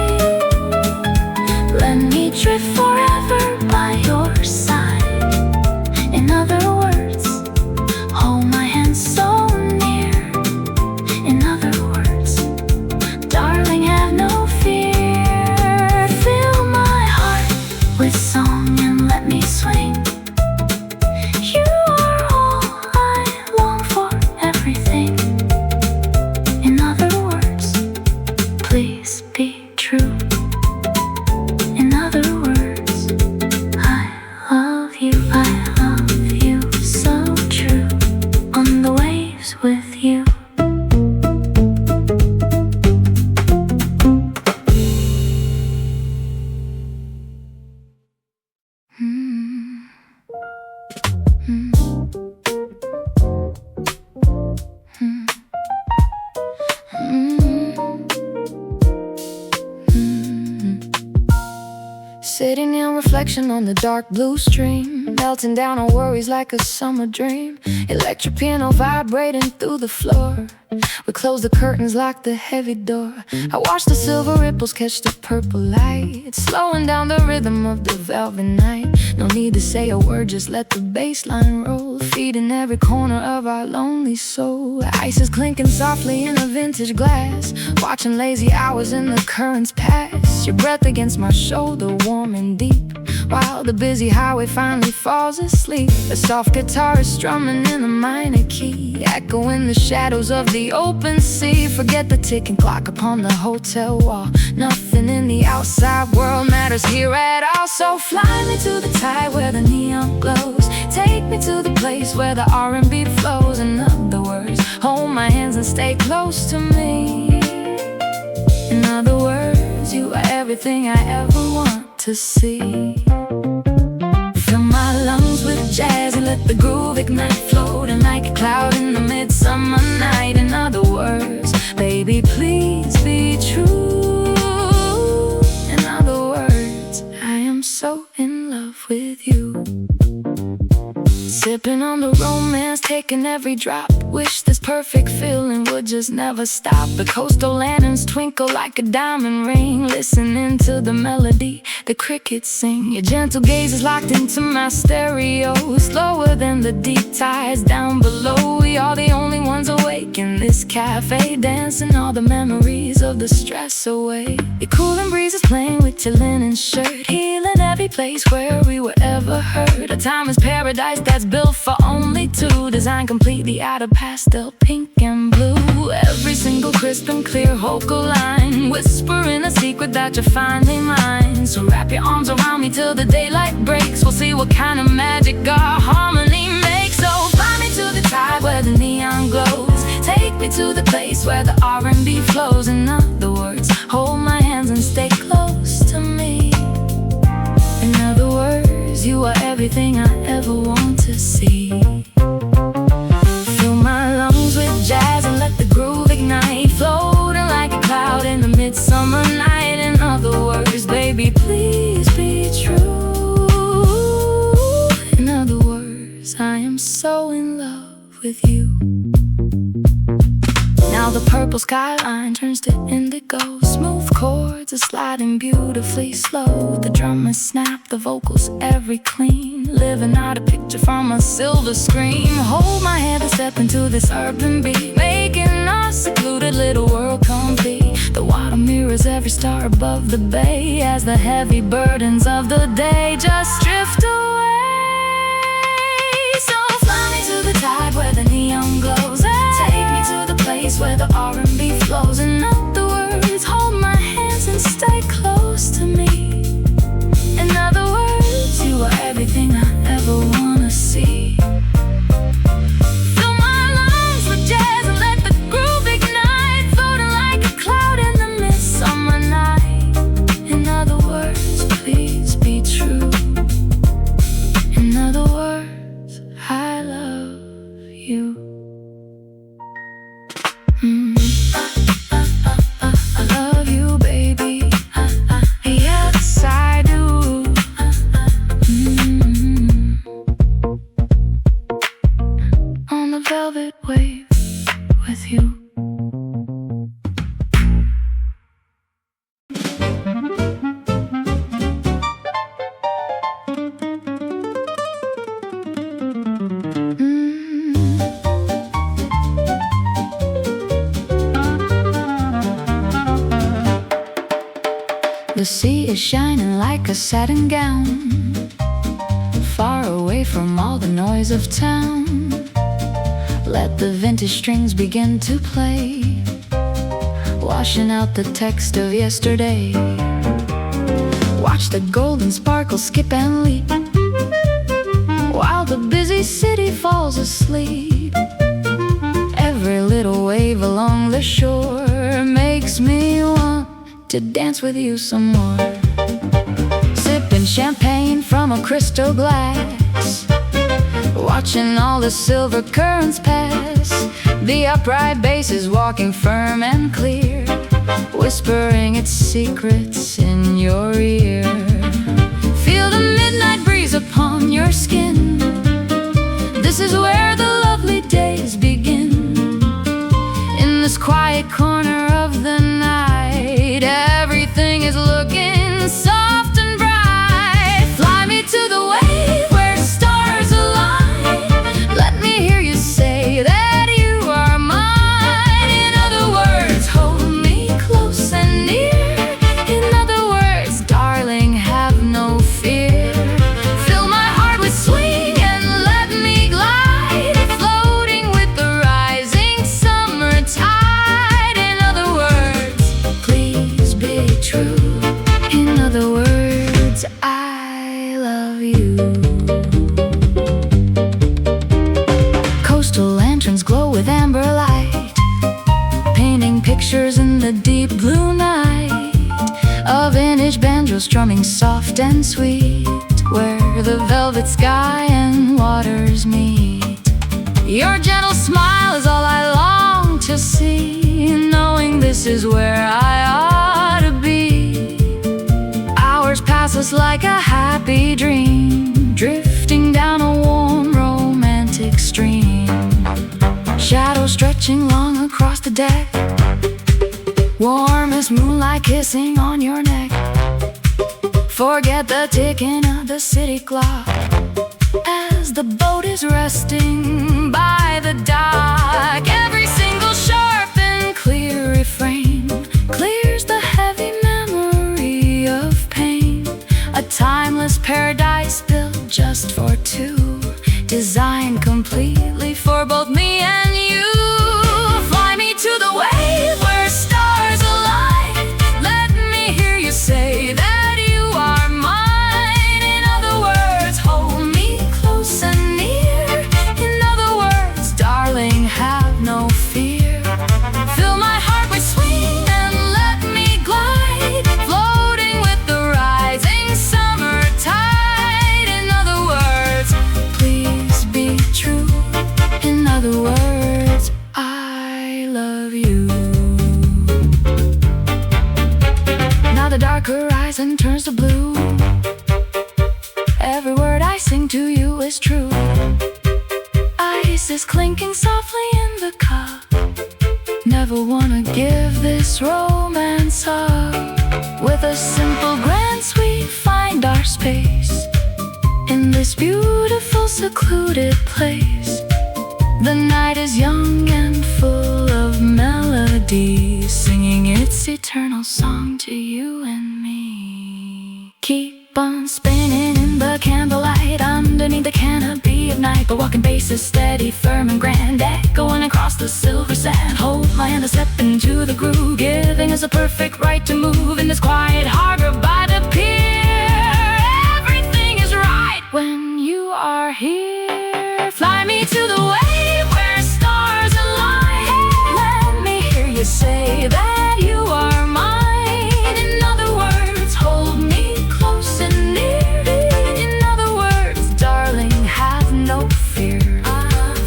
Let me drift forever by your side. In other words, hold my hand so near. In other words, darling, have no fear. Fill my heart with song and let me swing. You are all I long for, everything. In other words, please be true. In other words, I love you so true. On the waves with you. Sitting in reflection on the dark blue stream, melting down our worries like a summer dream. Electric piano vibrating through the floor. We close the curtains, lock the heavy door. I watch the silver ripples catch the purple light, slowing down the rhythm of the velvet night. No need to say a word, just let the bass line roll, feeding every corner of our lonely soul. Ice is clinking softly in a vintage glass, watching lazy hours in the currents pass. Your breath against my shoulder, warm and deep, while the busy highway finally falls asleep. A soft guitar is strumming in a minor key, echoing the shadows of the open sea. Forget the ticking clock upon the hotel wall. Nothing in the outside world matters here at all. So fly me to the tide where the neon glows. Take me to the place where the R&B flows. In other words, hold my hands and stay close to me. In other words, you are everything I ever want to see. Fill my lungs with jazz and let the groove ignite, floating like a cloud in the midsummer night. In other words, baby, please be true. In other words, I am so in love with you. Sipping on the romance, taking every drop. Wish this perfect feeling would just never stop. The coastal lanterns twinkle like a diamond ring, listening to the melody the crickets sing. Your gentle gaze is locked into my stereo, slower than the deep tides down below. We are the only ones awake in this cafe, dancing all the memories of the stress away. Your cooling breeze is playing with your linen shirt, healing every place where we were ever hurt. A time is paradise that's built for only two, designed completely out of pastel pink and blue. Every single crisp and clear vocal line, whispering a secret that you're finding mine. So wrap your arms around me till the daylight breaks. We'll see what kind of magic our harmony makes. So fly me to the tide where the neon glows. Take me to the place where the R&B flows. In other words, hold my hands and stay close to me. In other words, you are everything I ever want to see. Fill my lungs with jazz and let the groove ignite, floating like a cloud in the midsummer night. In other words, baby, please be true. In other words, I am so in love with you. Now the purple skyline turns to indigo, smooth chords are sliding beautifully slow. The drummers snap, the vocals every clean, living out a picture from a silver screen. Hold my hand and step into this urban beat, making our secluded little world complete. The water mirrors every star above the bay, as the heavy burdens of the day just drift away. So fly me to the tide where the neon glows. Take me to the place where the R&B flows. In other words, hold my hands and stay close to me. In other words, you are everything I ever wanna see. Fill my lungs with jazz and let the groove ignite, floating like a cloud in the midsummer night. In other with you. The sea is shining like a satin gown, far away from all the noise of town. Let the vintage strings begin to play, washing out the text of yesterday. Watch the golden sparkles skip and leap, while the busy city falls asleep. Every little wave along the shore makes me want to dance with you some more. Sipping champagne from a crystal glass, watching all the silver currents pass. The upright bass is walking firm and clear, whispering its secrets in your ear. Feel the midnight breeze upon your skin. This is where the lovely days begin. In this quiet corner of the night, everything is looking soft and bright. Fly me to the wave where stars align. Let me hear you say that you are mine. In other words, hold me close and near. In other words, darling, have no fear. Fill my heart with swing and let me glide, floating with the rising summer tide. In other words, please be true. In other words, I love you. Coastal lanterns glow with amber light, painting pictures in the deep blue night. A vintage banjo strumming soft and sweet, where the velvet sky and waters meet. Your gentle smile is all I long to see, knowing this is where I ought to be. Hours pass us like a happy dream, drifting down a warm romantic stream. Shadows stretching long across the deck, warm as moonlight kissing on your neck. Forget the ticking of the city clock as the boat is resting by the dock. Every single sharp and clear refrain clears the heavy memory of pain. A timeless paradise built just for two, designed completely for both me and you. Fly me to the wave where stars align. Let me hear you say that you are mine. In other words, hold me close and near. In other words, darling, have no fear. Fill my heart with swing and let me glide, floating with the rising summer tide. In other words, please be true. In other words, I love you. Now the dark horizon turns to blue. Every word I sing to you is true. Ice is clinking softly in the cup. Never wanna give this romance up. With a simple glance we find our space in this beautiful secluded place. The night is young and full of melody, singing its eternal song to you and me. Keep on spinning in the candlelight, underneath the canopy of night. The walking bass is steady, firm and grand, echoing across the silver sand. Hold my hand and step into the groove, giving us a perfect right to move in this quiet harbor by the pier. Everything is right when you are here. Fly me to the wave where stars align. Let me hear you say that you are mine. In other words, hold me close and near. In other words, darling, have no fear.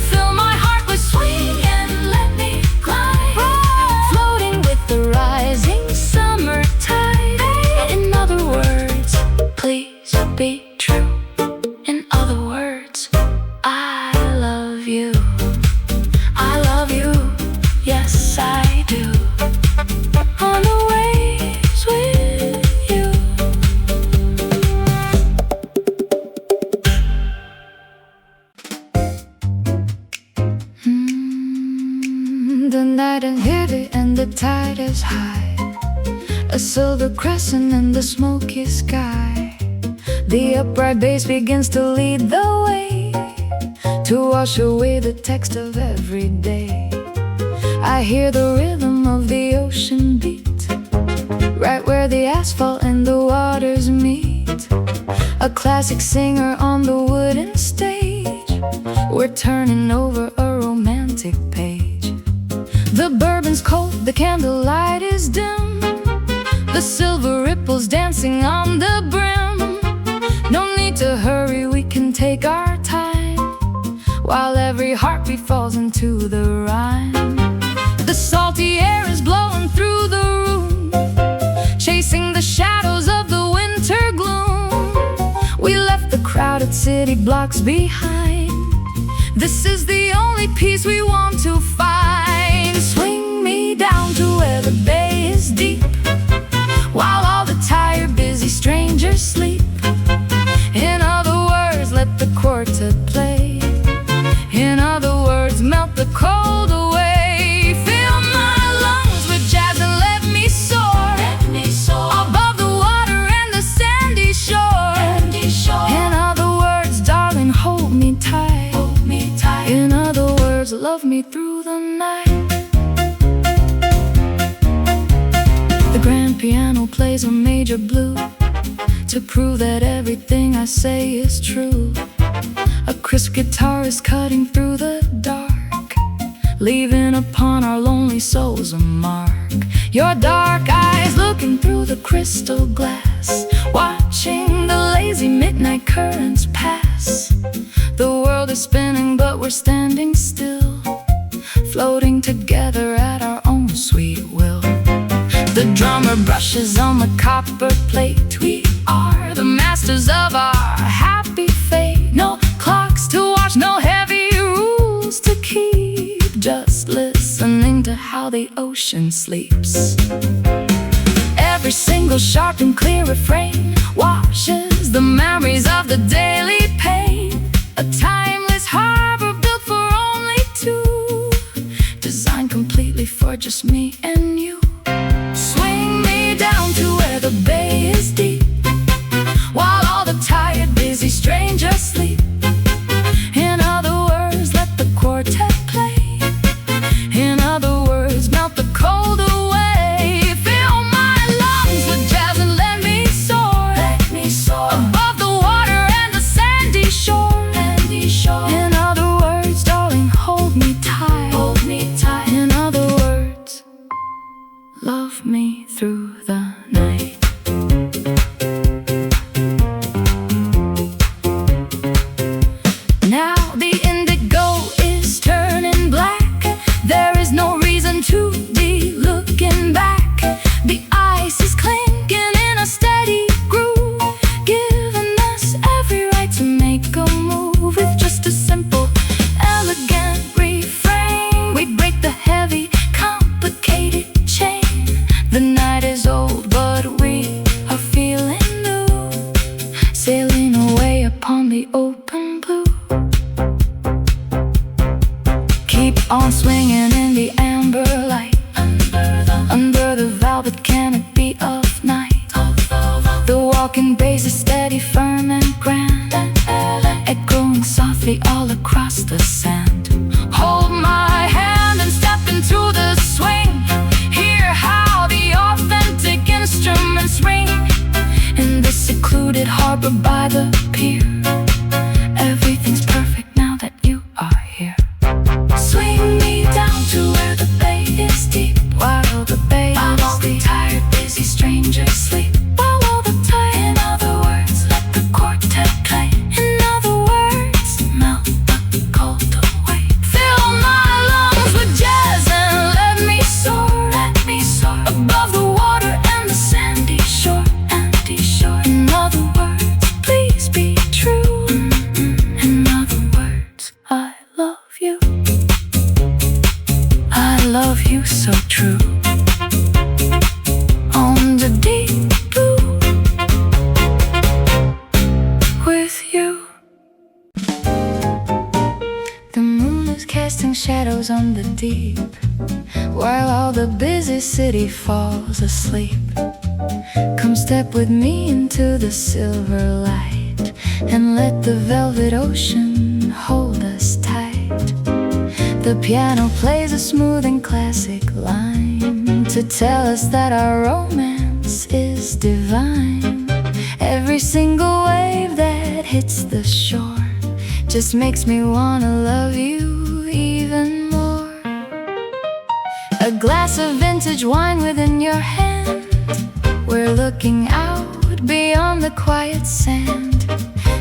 Fill my heart with swing and let me glide, floating with the rising summer tide. The night is heavy and the tide is high, a silver crescent in the smoky sky. The upright bass begins to lead the way, to wash away the text of every day. I hear the rhythm of the ocean beat, right where the asphalt and the waters meet. A classic singer on the wooden stage, we're turning over a romantic page. The bourbon's cold, the candlelight is dim, the silver ripples dancing on the brim. No need to hurry, we can take our time, while every heartbeat falls into the rhyme. The salty air is blowing through the room, chasing the shadows of the winter gloom. We left the crowded city blocks behind, this is the only peace we want to find. Swing me down to where the bay is deep, while all the tired, busy strangers sleep. In other words, let the quartet play. In other words, melt the cold away. Fill my lungs with jazz and let me soar, above the water and the sandy shore. In other words, darling, hold me tight. In other words, love me through the night. The grand piano plays a major blue, to prove that everything I say is true. A crisp guitar is cutting through the dark, leaving upon our lonely souls a mark. Your dark eyes looking through the crystal glass, watching the lazy midnight currents pass. The world is spinning but we're standing still, floating together at our own sweet will. The drummer brushes on the copper plate, we are the masters of our happy fate. No clocks to watch, no heavy rules to keep, just listening to how the ocean sleeps. Every single sharp and clear refrain washes the memories of the daily pain. A timeless harbor built for only two, designed completely for just me and you. Swing me down to where the bay is deep, while all the tired, busy strangers sleep. In other words, let the quartet play. In other words, melt the cold away. Fill my lungs with jazz and let me soar, above the water and the sandy shore. In other words, darling, hold me tight. In other words, love me through the night. Now the indigo is turning black, there is no reason to be looking back. The ice is clinking in a steady groove, giving us every right to make a move. With just a simple, elegant refrain, we break the heavy, complicated chain. The night is old but we are feeling new, sailing away upon the open blue. Keep on swinging in the amber light, under the velvet canopy of night. The walking bass is steady, firm and grand, echoing softly all across the sand. Hold my hand and step into the swing, hear how the authentic instruments ring. In this secluded harbor by the pier, everything's perfect now that you are here. Swing me down to where the bay is deep, while the bay is all the tired, busy strangers sleep. While all the time, in other words, let the quartet play. In other words, melt the cold away. Fill my lungs with jazz and let me soar, above the water and the sandy shore. In other words, please be true. In other words, I love you. I love you so true. On the deep blue, with you. The moon is casting shadows on the deep. while all the busy city falls asleep. Come step with me into the silver light, and let the velvet ocean hold us tight. The piano plays a smooth and classic line to tell us that our romance is divine. Every single wave that hits the shore just makes me wanna love you even more. A glass of vintage wine within your hand, we're looking out beyond the quiet sand.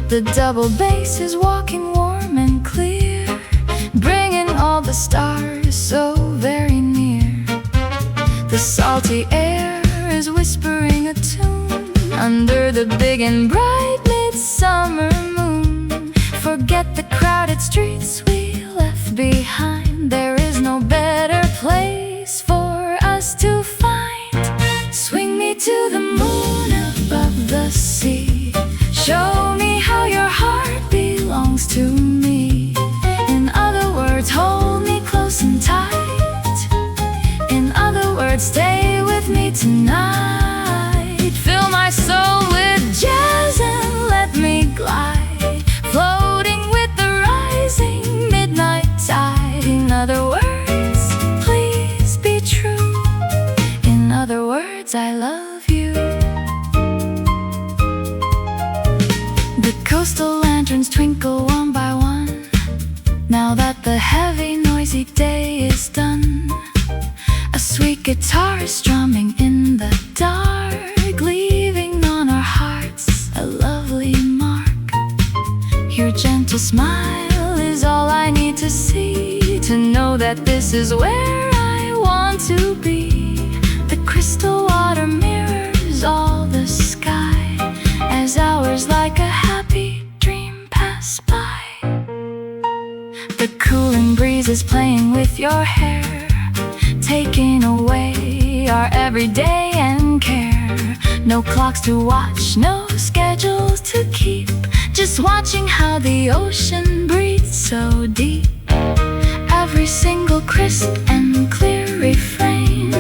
The double bass is walking warm and clear, bringing all the stars so very near. The salty air is whispering a tune under the big and bright midsummer moon. Forget the crowded streets we left behind. There is no better place for us to find. Swing me to the moon above the sea. Show me how your heart belongs to me. In other words, hold me close and tight. In other words, stay with me tonight. Fill my soul with jazz and let me glide, floating with the rising midnight tide. In other words, please be true. In other words, I love you. The coastal lanterns twinkle one by one, now that the heavy, noisy day is done. A sweet guitar is strumming in the dark, leaving on our hearts a lovely mark. Your gentle smile is all I need to see, to know that this is where I want to be. The crystal water mirrors all the sky, as hours like a happy dream pass by. The cooling breeze is playing with your hair, taking away our everyday and care. No clocks to watch, no schedules to keep, just watching how the ocean breathes so deep. Every single crisp and clear refrain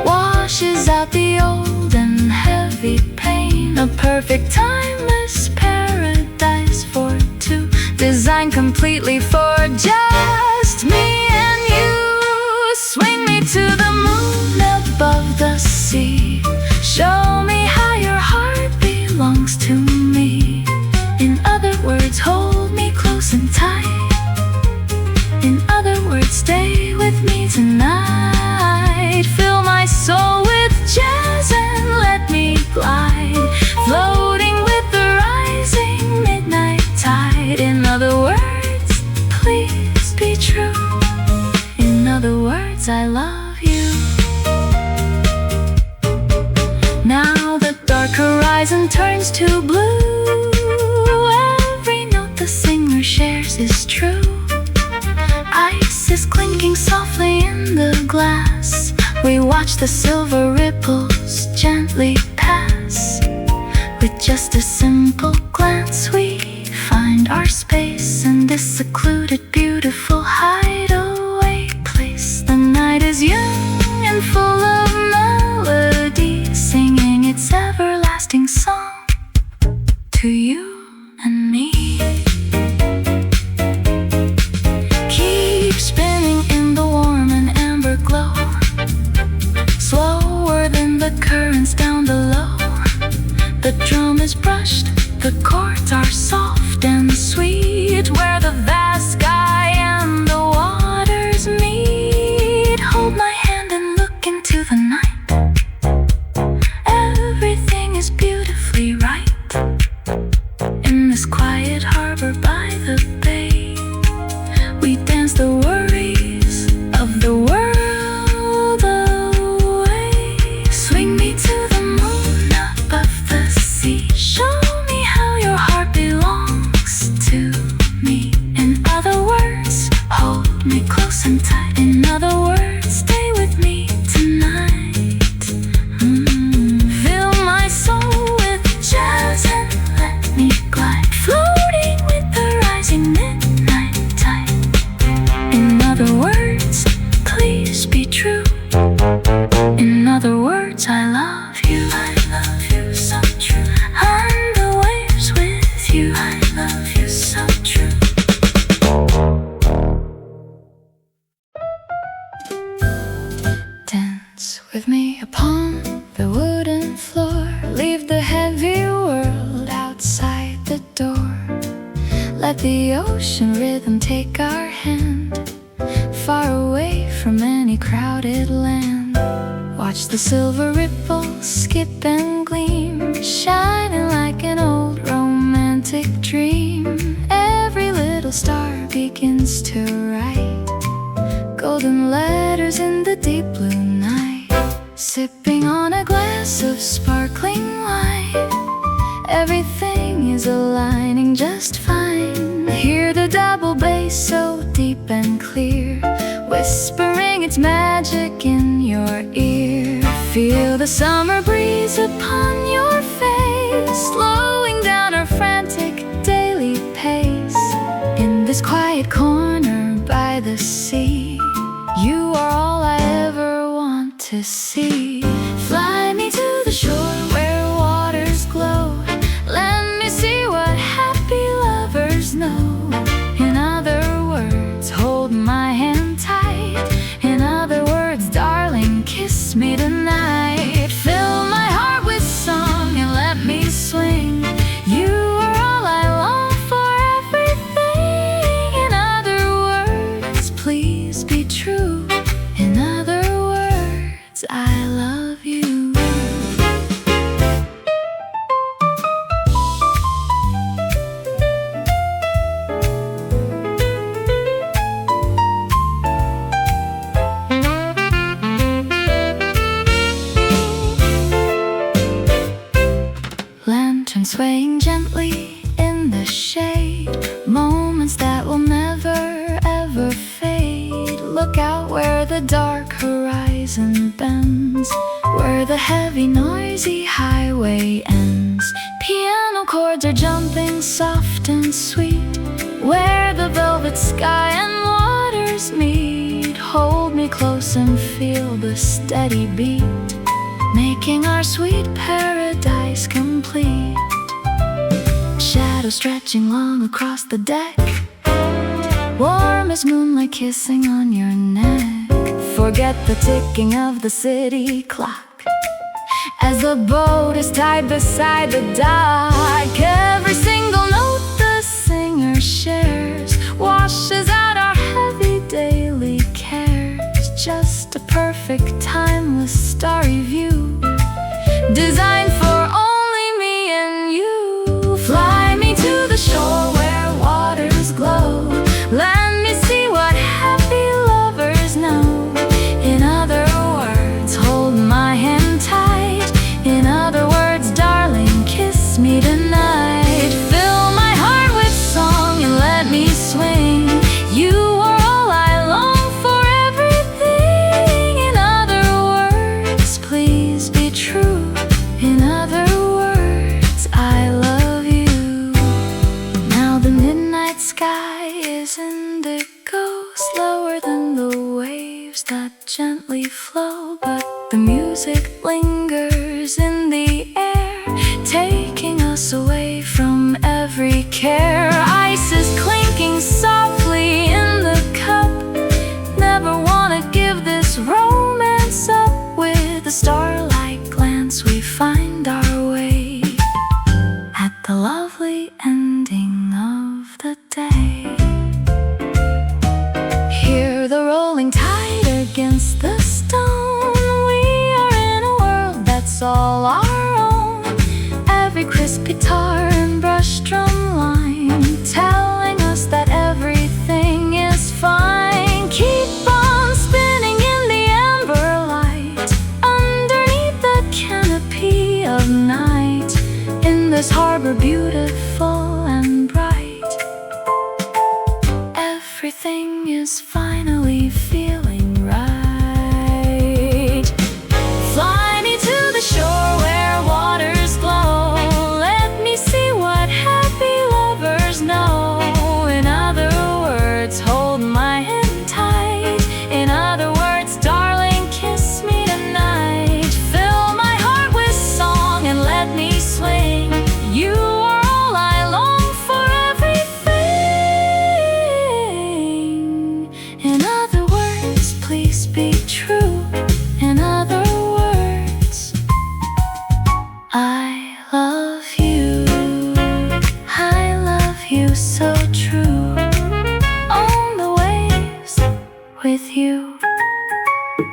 washes out the old and heavy pain. A perfect timeless paradise for two, designed completely for just me and you. Swing me to the moon above the sea. Show me how your heart belongs to me. In other words, hold me close and tight. In other words, stay with me tonight. Fill my soul with jazz and let me glide, floating with the rising midnight tide. In other words, please be true. In other words, I love you. Now the dark horizon turns to blue. Every note the singer shares is true. Ice is clinking softly in the glass. We watch the silver ripples gently pass. With just a simple glance we find our space in this secluded, beautiful hideaway place. The night is young and full of melody, singing its everlasting song to you and me. Keep spinning in the warm and amber glow, slower than the currents down below. The drum is brushed, the chords are soft and sweet, where the vast sky and the waters meet. Hold my hand and look into the night. Everything is beautifully right in this quiet harbor by the bay. We dance the worries of the world away. Swing me to the moon above the sea. Show me how your heart belongs to me. In other words, hold me close and tight. In other words, stay with me tonight. Fill my soul with jazz and let me glide, floating with the rising midnight tide. In other words, please be true. In other words, I love you so true. On the waves with you, I love you so true. Dance with me upon the wooden floor. Leave the heavy world outside the door. Let the ocean rhythm take our hand, far away from any crowded land. Watch the silver ripples skip and gleam, shining like an old romantic dream. Every little star begins to write golden letters in the deep blue night. Sipping on a glass of sparkling wine, everything is aligning just fine. Hear the double bass so deep and clear, whispering its magic in your ear. Feel the summer breeze upon your face, slowing down our frantic daily pace. In this quiet corner by the sea, you are all I ever want to see. Fly me to the shore where waters glow. Let me see what happy lovers know. In other words, hold my hand tight. In other words, darling, kiss me tonight. Fill my heart with song and let me swing. You are all I long for, everything. In other words, please be true. In other words, I love you. Lantern swaying gently in the shade, moments that will never ever fade. Look out where the dark horizon bends, where the heavy noisy highway ends. Piano chords are jumping soft and sweet, where the velvet sky and waters meet. Hold me close and feel the steady beat, making our sweet paradise complete. Shadows stretching long across the deck, warm as moonlight kissing on your neck. Forget the ticking of the city clock as the boat is tied beside the dock. Every single note the singer shares washes out our heavy daily cares. Just a perfect timeless starry view, designed for only me and you. Fly me to the shore where waters glow. Let me see what happy lovers know. In other words, hold my hand tight. In other words, darling, kiss me tonight. Fill my heart with song and let me swing. You are all I long for, everything. In other words, please be true. In other words, I love you. Now the midnight sky is indigo, slower than the waves that gently flow. But the music lingers in the air, taking us away from every care. Ice is clinking softly in the cup. Never wanna give this romance up. With the starlight glance we find our way at the lovely ending of the day. Hear the rolling tide against the stone. We are in a world that's all our own. Every crisp guitar and brush drum line telling us that everything is fine. Keep on spinning in the amber light, underneath the canopy of night. In this harbor beautiful and bright, everything is finally feeling right. Fly me to the shore where Warm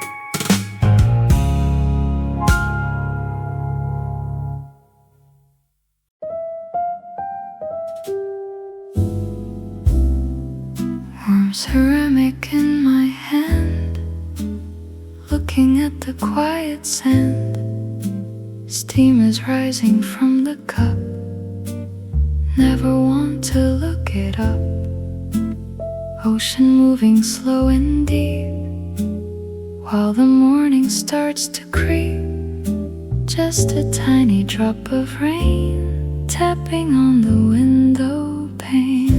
ceramic in my hand, looking at the quiet sand. Steam is rising from the cup, never want to look it up. Ocean moving slow and deep, while the morning starts to creep. Just a tiny drop of rain tapping on the window pane.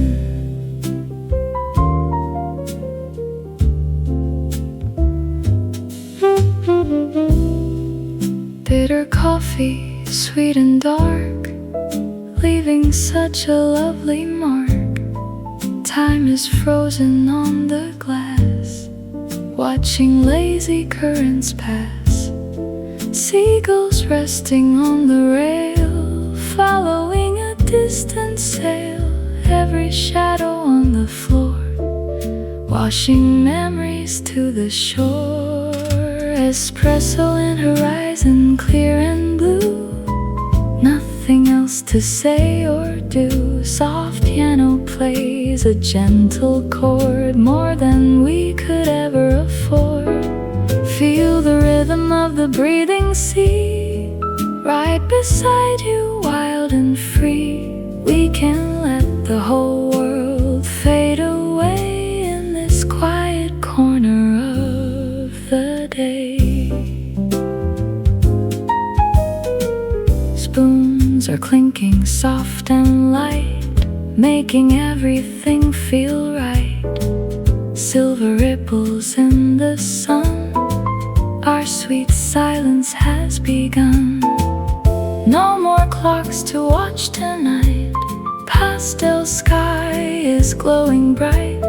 Bitter coffee, sweet and dark, leaving such a lovely mark. Time is frozen on the glass, watching lazy currents pass. Seagulls resting on the rail, following a distant sail. Every shadow on the floor, washing memories to the shore. Espresso in horizon, clear and blue. Nothing else to say or do. Soft piano plays a gentle chord, more than we could ever afford. Feel the rhythm of the breathing sea, right beside you, wild and free. We can let the whole world fade away in this quiet corner of the day. Spoons are clinking soft and light, making everything feel right. Silver ripples in the sun, our sweet silence has begun. No more clocks to watch tonight, pastel sky is glowing bright.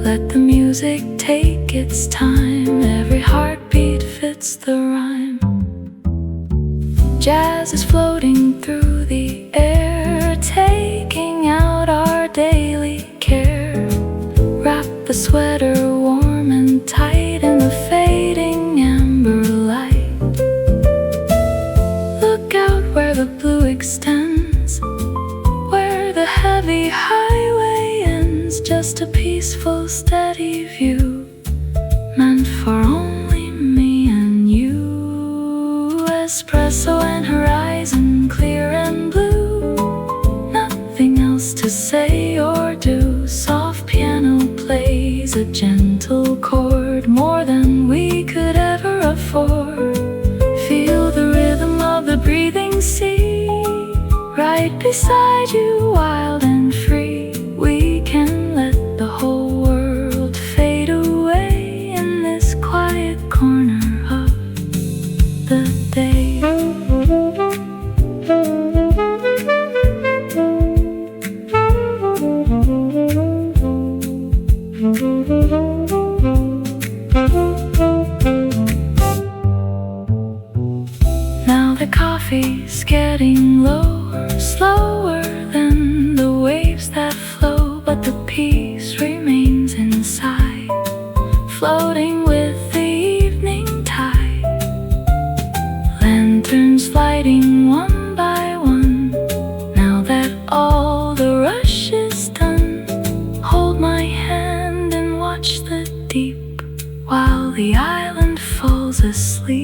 Let the music take its time, every heartbeat fits the rhyme. Jazz is floating through the air, taking out our daily care. Wrap the sweater warm and tight in the fading amber light. Look out where the blue extends, where the heavy highway ends. Just a peaceful, steady view, meant for only me and you. Espresso and horizon, clear and blue. Nothing else to say or do. Soft piano plays a gentle chord, more than we could ever afford. Feel the rhythm of the breathing sea, right beside you, wild and free. We can let the whole world fade away in this quiet corner of the day. Now the coffee's getting lower, slower than the waves that flow, but the peace remains inside, floating with the evening tide. Lanterns lighting one by one, now that all the rush is done. Hold my hand and watch the deep, while the island falls asleep.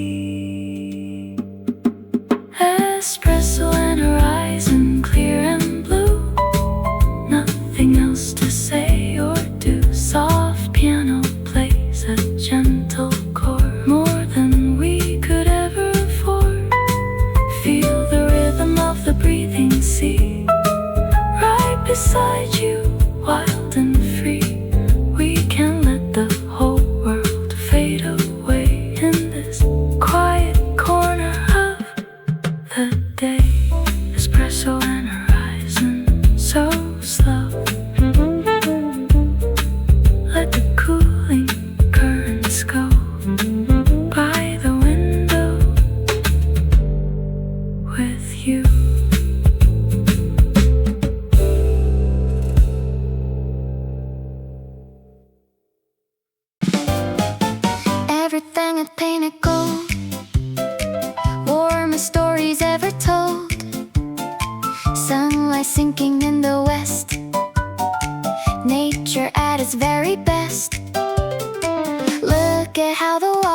Espresso and horizon, clear and blue. Nothing else to say or do. Soft piano plays a gentle chord, more than we could ever afford. Feel the rhythm of the breathing sea, right beside you, wild and free. We can let the whole world fade away in this quiet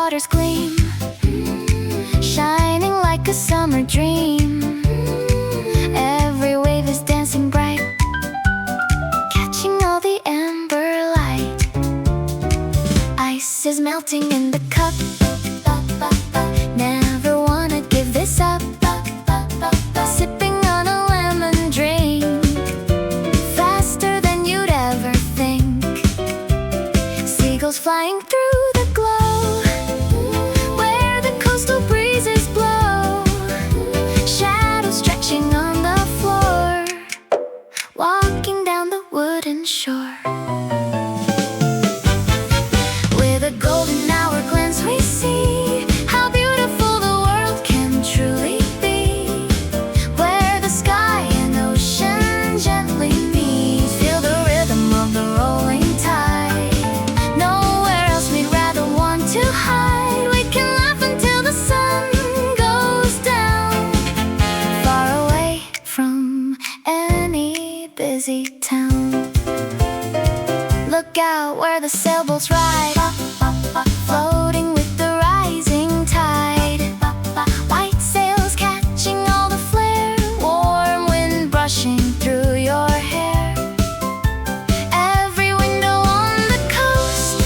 water's gleam, shining like a summer dream. Every wave is dancing bright, catching all the amber light. Ice is melting in the cup, never wanna give this up. Sipping on a lemon drink, faster than you'd ever think. Seagulls flying through the glow, where the coastal breezes blow. Shadows stretching on the floor, walking down the wooden shore. With a golden hour glance we see how beautiful the world can truly be, where the sky and ocean gently meet. Feel the rhythm of the rolling tide. Nowhere else we'd rather want to hide. We can laugh until the sun goes down, far away from any busy town. Look out where the sailboats ride, floating with the rising tide. White sails catching all the flare, warm wind brushing through your hair. Every window on the coast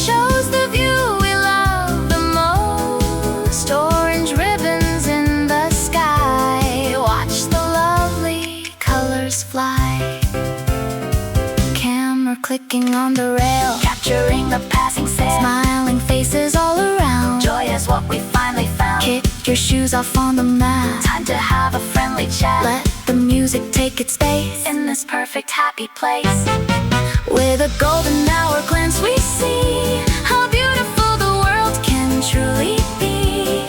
shows the view we love the most. Orange ribbons in the sky, watch the lovely colors fly. Camera clicking on the rail, capturing the passing sail. Smiling faces all around, joy is what we finally found. Kick your shoes off on the mat, time to have a friendly chat. Let the music take its space in this perfect happy place. With a golden hour glance we see how beautiful the world can truly be,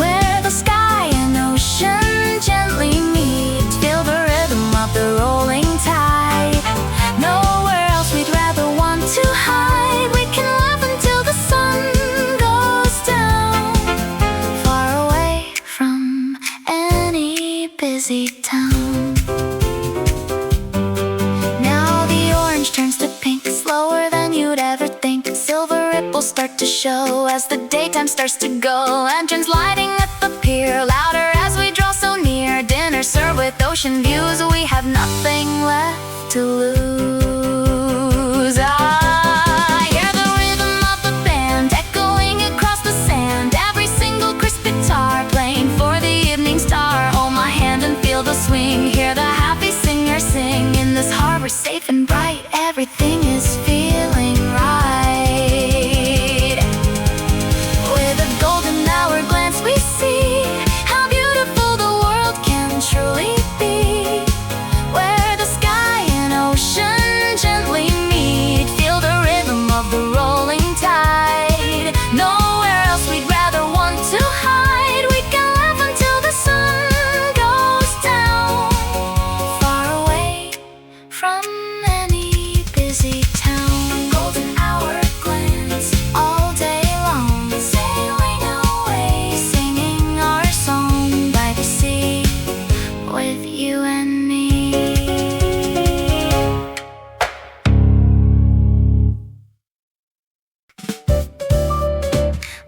where the sky and ocean gently meet. Feel the rhythm of the rolling tide. Nowhere else we'd rather want to hide. We can laugh until the sun goes down, far away from any busy town. Now the orange turns to pink, slower than you'd ever think. Silver ripples start to show as the daytime starts to go. Lanterns lighting at the pier, louder as we draw so near. Dinner served with ocean views, we have nothing left to lose. I hear the rhythm of the band echoing across the sand, every single crisp guitar playing for the evening star. Hold my hand and feel the swing, hear the happy singer sing. In this harbor safe and bright, everything is feeling right. With a golden hour glance we see how beautiful the world can truly be, where the sky and ocean gently meet. Feel the rhythm of the rolling tide. Nowhere else we'd rather want to hide. We can laugh until the sun goes down, far away from any busy town. Golden hour glance all day long, sailing away, singing our song by the sea with you and me.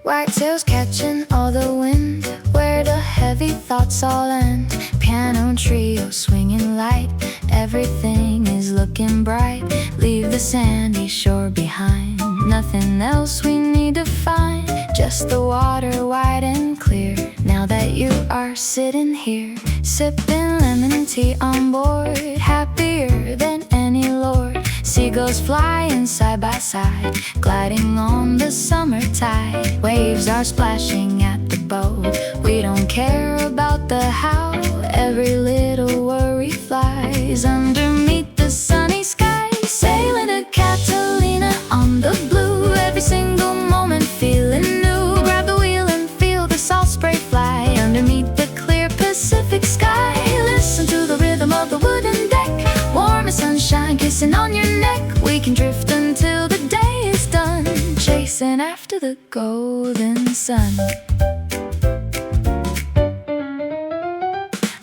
White sails catching all the wind, where the heavy thoughts all end. Piano trio swinging light, everything is looking bright. Leave the sandy shore behind, nothing else we need to find. Just the water wide and clear, now that you are sitting here. Sipping lemon tea on board, happier than any lord. Seagulls flying side by side, gliding on the summer tide. Waves are splashing at the boat, we don't care about the how. Every little worry flies underneath the sunny sky. Sailing to Catalina on the blue, every single moment feeling new. Grab the wheel and feel the salt spray fly underneath the clear Pacific sky. Listen to the rhythm of the wooden deck, warm as sunshine kissing on your neck. We can drift until the day is done, chasing after the golden sun.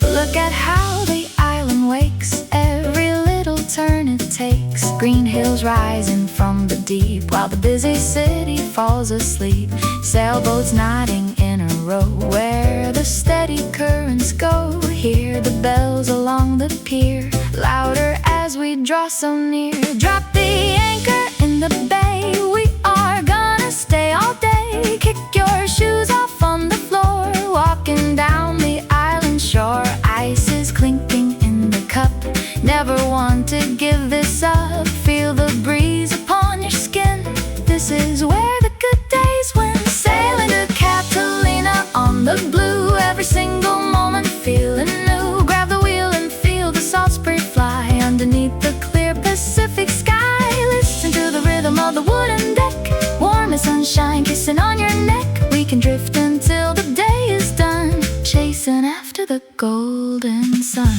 Look at how the island wakes, every little turn it takes. green hills rising from the deep, while the busy city falls asleep. Sailboats nodding in a row where the steady currents go. Hear the bells along the pier, louder as we draw so near. Drop the anchor in the bay, we are gonna stay all day. Kick your shoes off on the floor, walking down the island shore. Ice is clinking in the cup, never want to give this up. Feel the breeze upon your skin, this is where the good days win. Sailing to Catalina on the blue, every single moment feeling new. Grab the wheel and feel the salt spray fly underneath the clear Pacific sky. Listen to the rhythm of the wooden deck, warm as sunshine kissing on your neck. We can drift until the day is done, chasing after the golden sun.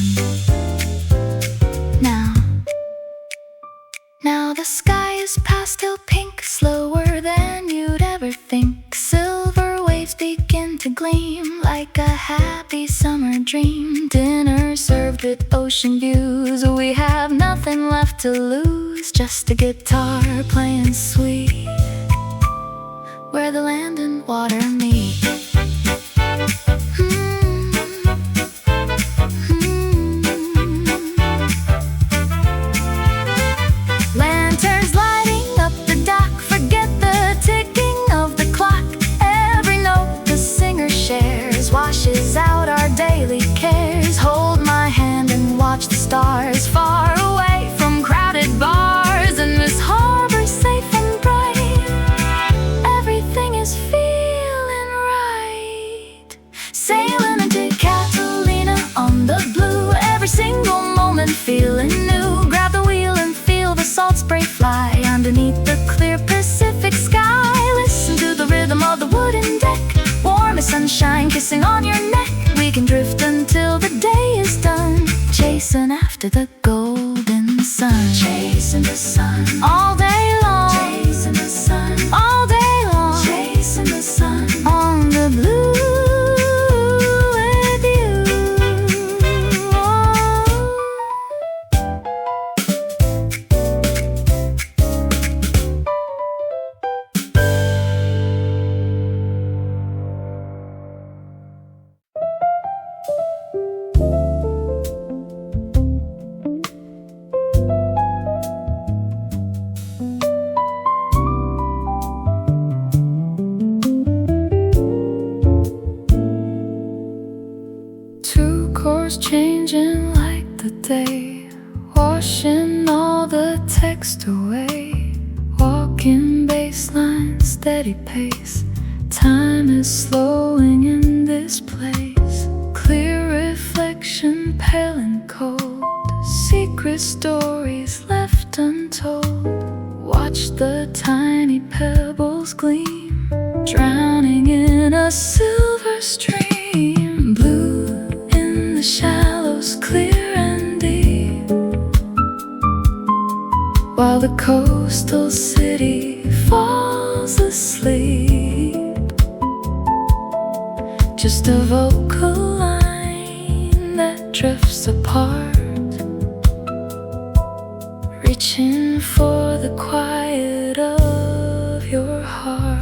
Now the sky is pastel pink, slower than you'd ever think. Silver waves begin to gleam like a happy summer dream. Dinner served with ocean views, we have nothing left to lose. Just a guitar playing sweet, where the land and water meet. Lanterns lighting up the dock, forget the ticking of the clock. Every note the singer shares washes out our daily cares. Hold my hand and watch the stars far away from crowded bars. In this harbor safe and bright, everything is feeling right. Sailing into Catalina on the blue, every single moment feeling new. Grab the wheel and feel the salt spray fly underneath the clear Pacific sky. Listen to the rhythm of the wooden deck, warm as sunshine kissing on your neck. We can drift until the day is done, chasing after the golden sun. Chasing the sun all day long, chasing the sun all day long, chasing the sun on the blue. Changing like the day, washing all the text away. Walking baseline, steady pace, time is slowing in this place. Clear reflection, pale and cold, secret stories left untold. Watch the tiny pebbles gleam, drowning in a silver stream. Blue the shallows, clear and deep, while the coastal city falls asleep. Just a vocal line that drifts apart, reaching for the quiet of your heart.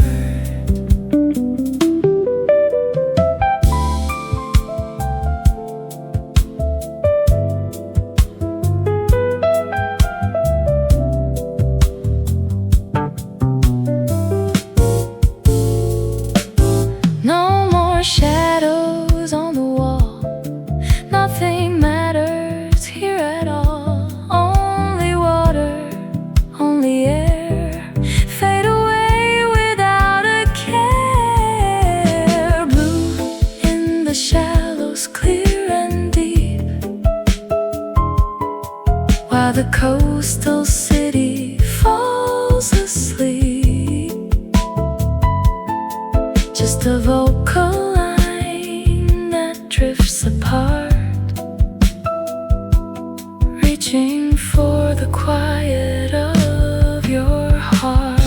Shadows on the wall, nothing matters here at all. Only water, only air, fade away without a care. Blue in the shallows, clear and deep, while the coastal city falls asleep. Just a vocal drifts apart, reaching for the quiet of your heart,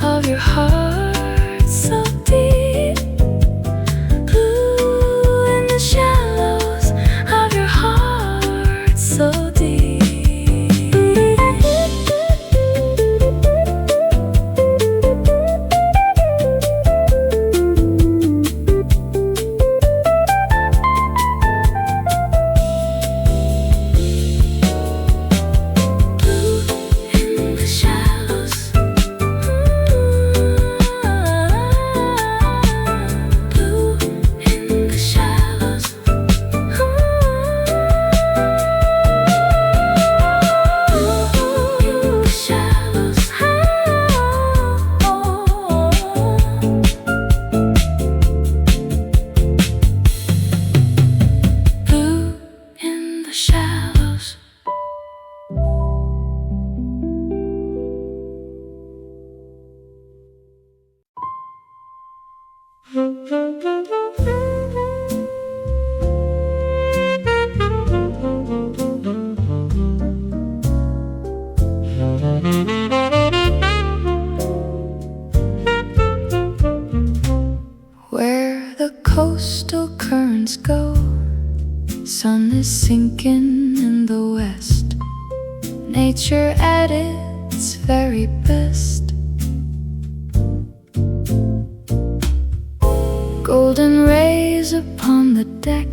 of your heart so deep. Blue in the shallows of your heart so deep. is sinking in the west, nature at its very best. Golden rays upon the deck,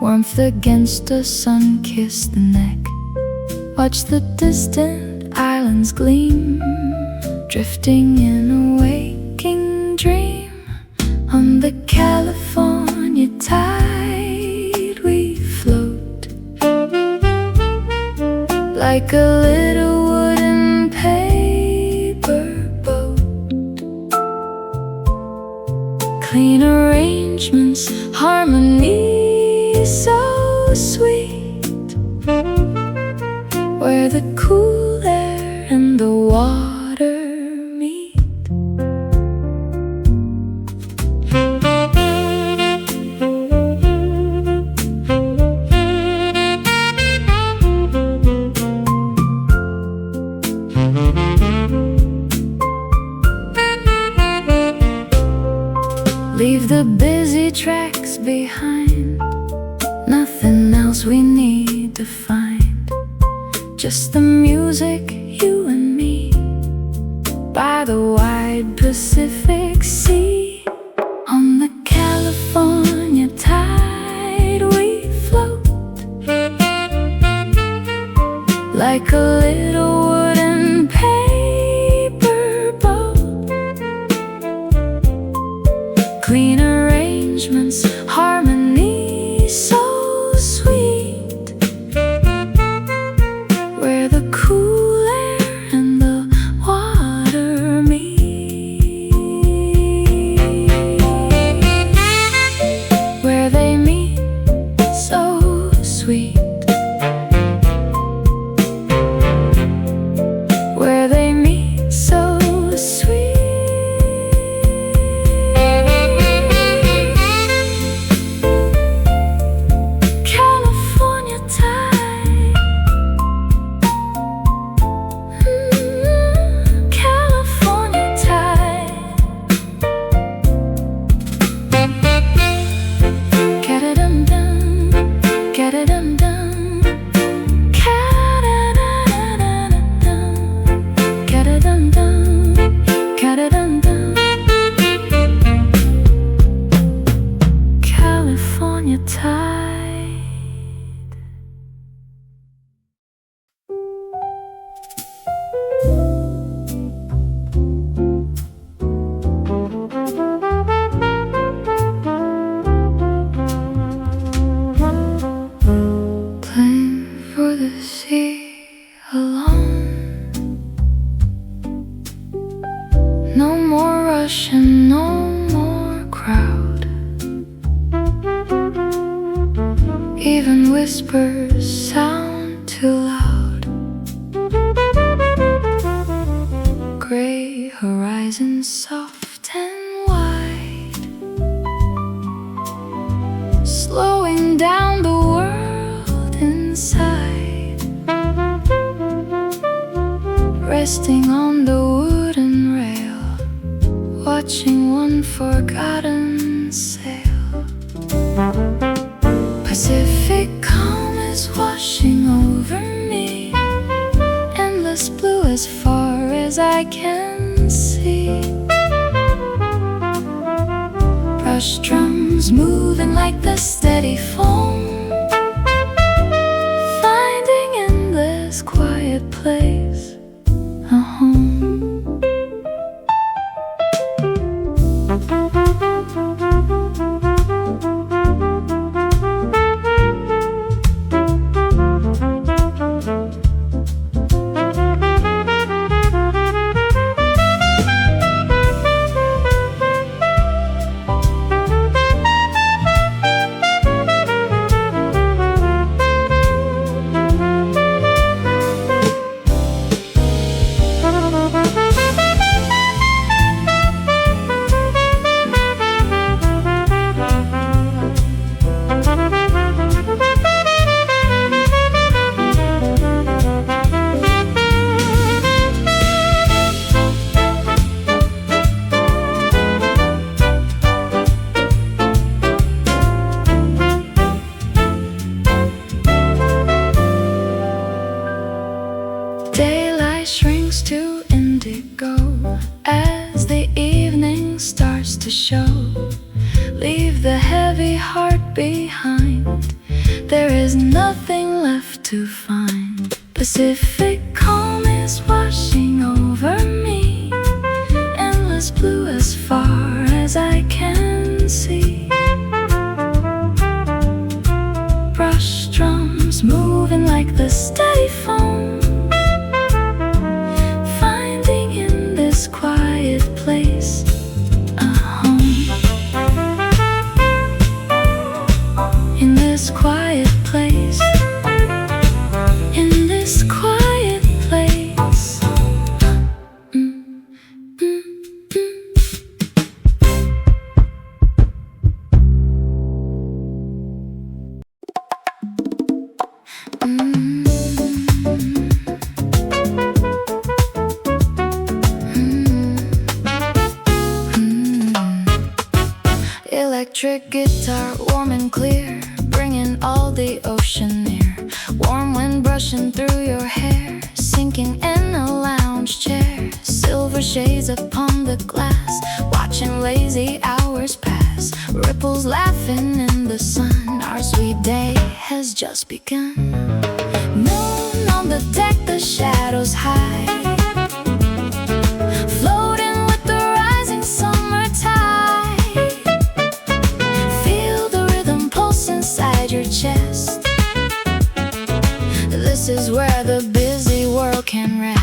warmth against a sun-kissed neck. Watch the distant islands gleam, drifting in a waking dream. On the California tide we float, like a little wooden paper boat. Clean arrangements, harmony so sweet, where the cool air and the water meet. Leave the busy tracks behind, nothing else we need to find, just the music, you and me, by the wide Pacific Sea. On the California tide we float, like a little wooden paper boat. Clean arrangements, harmony so sweet, where the cool air and the water meet. Where they meet so sweet, where they meet so sweet. California tide, California tide. Ca-da-dum-dum, ca-da-dum-dum, ca-da-da-da-da-dum, ca-da-dum-dum, ca-da-dum-dum. California tide. Playing for the sea alone, no more rush and no more crowd. Even whispers sound too loud. Gray horizons soft and wide, slowing down the world inside, resting on the wooden rail, watching one forgotten sail. Pacific calm is washing over me, endless blue as far as I can see. Brush drums moving like the steady foam, finding in this quiet place a home. to show. Leave the heavy heart behind. There is nothing left to find. Pacific calm is washing over me, endless blue as far as I can see. Brush drums moving like the steady foam, finding in this quiet place a home. In this quiet place, in this quiet place. Electric guitar, warm and clear, bringing all the ocean near. Warm wind brushing through your hair, sinking in a lounge chair. Silver shades upon the glass, watching lazy hours pass. Ripples laughing in the sun, our sweet day has just begun. Moon on the deck, the shadows high, floating with the rising summer tide. Feel the rhythm pulse inside your chest. This is where the busy world can rest.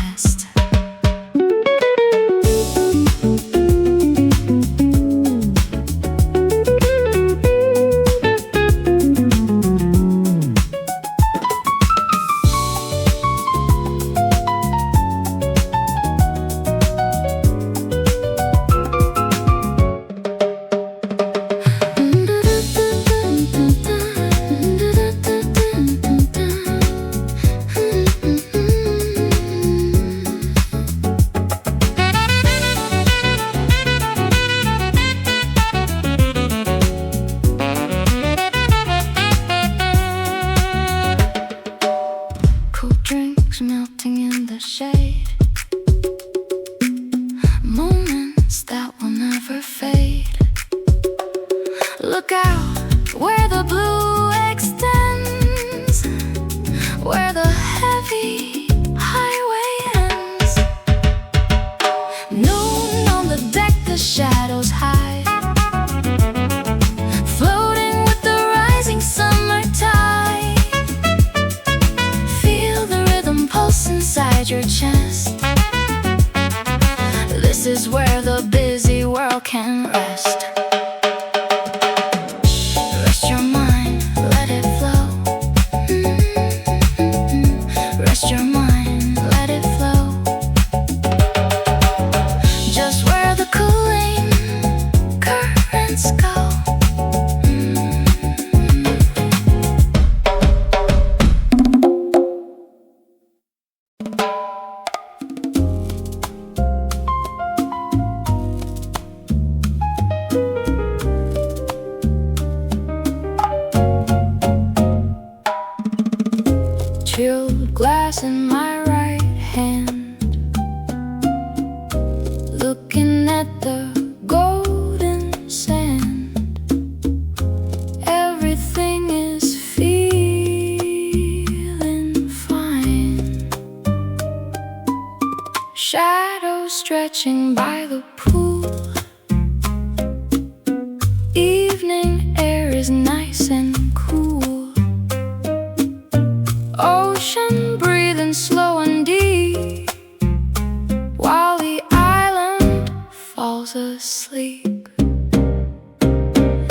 Melting in the shade, moments that will never fade. Look out where the blue extends, where the heavy highway ends. Noon on the deck, the shadows hide, floating with the rising summer tide. Feel the rhythm pulse inside your chest. This is where the busy world can rest. Rest your mind, let it flow. Rest your mind, let it flow. Just where the cooling currents go. Chilled glass in my right hand, looking at the golden sand. Everything is feeling fine. Shadows stretching by the pool. Evening air is nice and cool. Ocean breathing slow and deep, while the island falls asleep.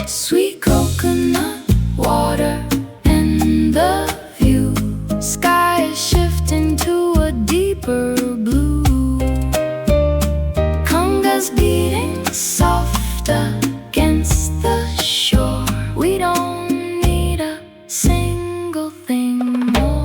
Sweet coconut water and the view. Sky is shifting to a deeper blue. Congas beating soft against the shore. We don't need a single thing more.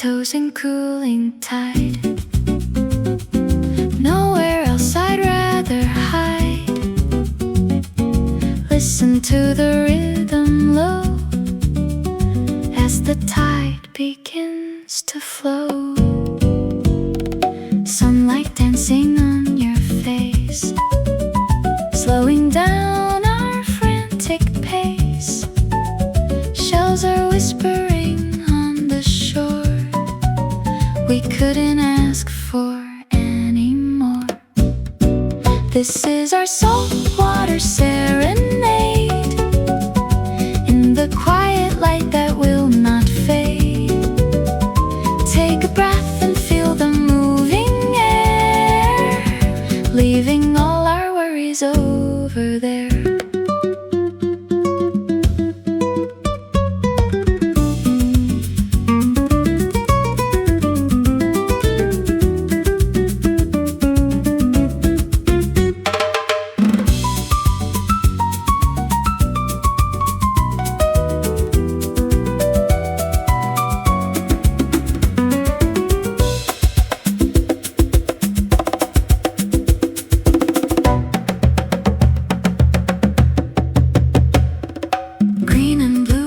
toes in cooling tide. Nowhere else I'd rather hide. Listen to the rhythm low as the tide begins to flow. Sunlight dancing on your face, slowing down our frantic pace. Shells are whispering on the shore. We couldn't ask for any more. This is our saltwater serenade, in the quiet light that will not fade. Take a breath and feel the moving air, leaving all our worries over there.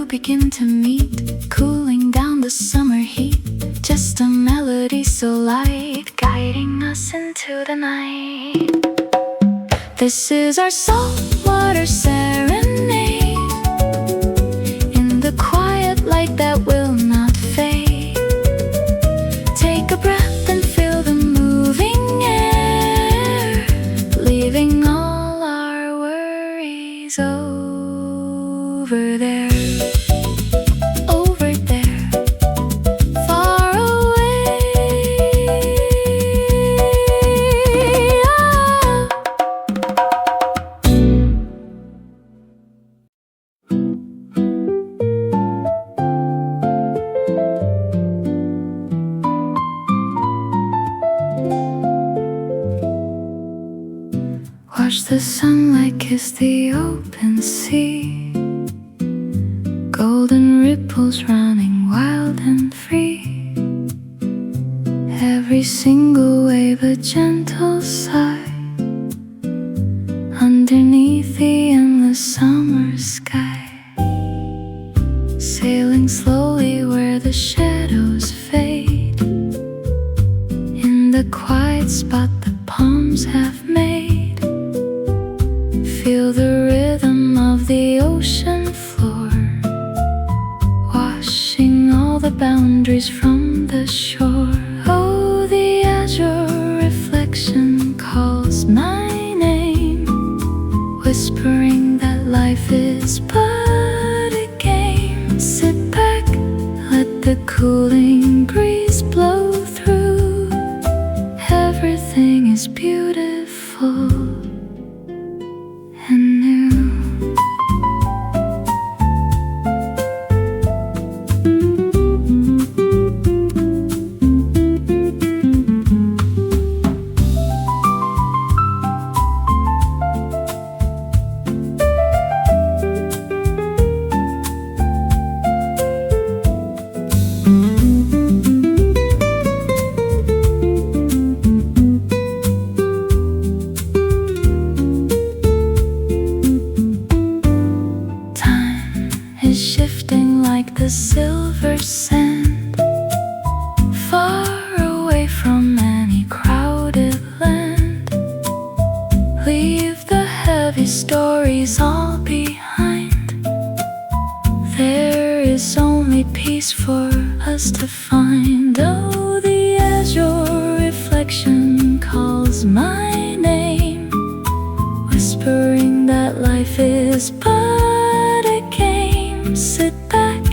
Begin to meet, cooling down the summer heat. Just a melody so light, guiding us into the night. This is our saltwater serenade, in the quiet light that will not fade. Take a breath and feel the moving air, leaving all our worries over there. Watch the sunlight kiss the open sea, golden ripples running wild and free. Every single wave a gentle sigh, underneath the endless summer sky. Sailing slowly where the shadows fade, in the quiet spot the palms have made. Feel the rhythm of the ocean floor, washing all the boundaries from the shore. Oh, the azure reflection calls my name, whispering that life is but a game. Sit back, let the cooling breeze blow through. Everything is beautiful and new. Shifting like the silver sand, far away from any crowded land. Leave the heavy stories all behind. There is only peace for us to find. Oh, the azure reflection calls my name, whispering that life is but a game. Sit back,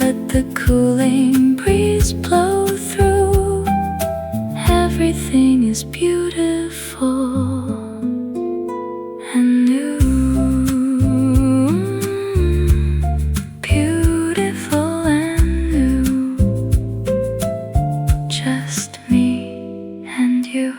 let the cooling breeze blow through. Everything is beautiful and new. Beautiful and new. Just me and you.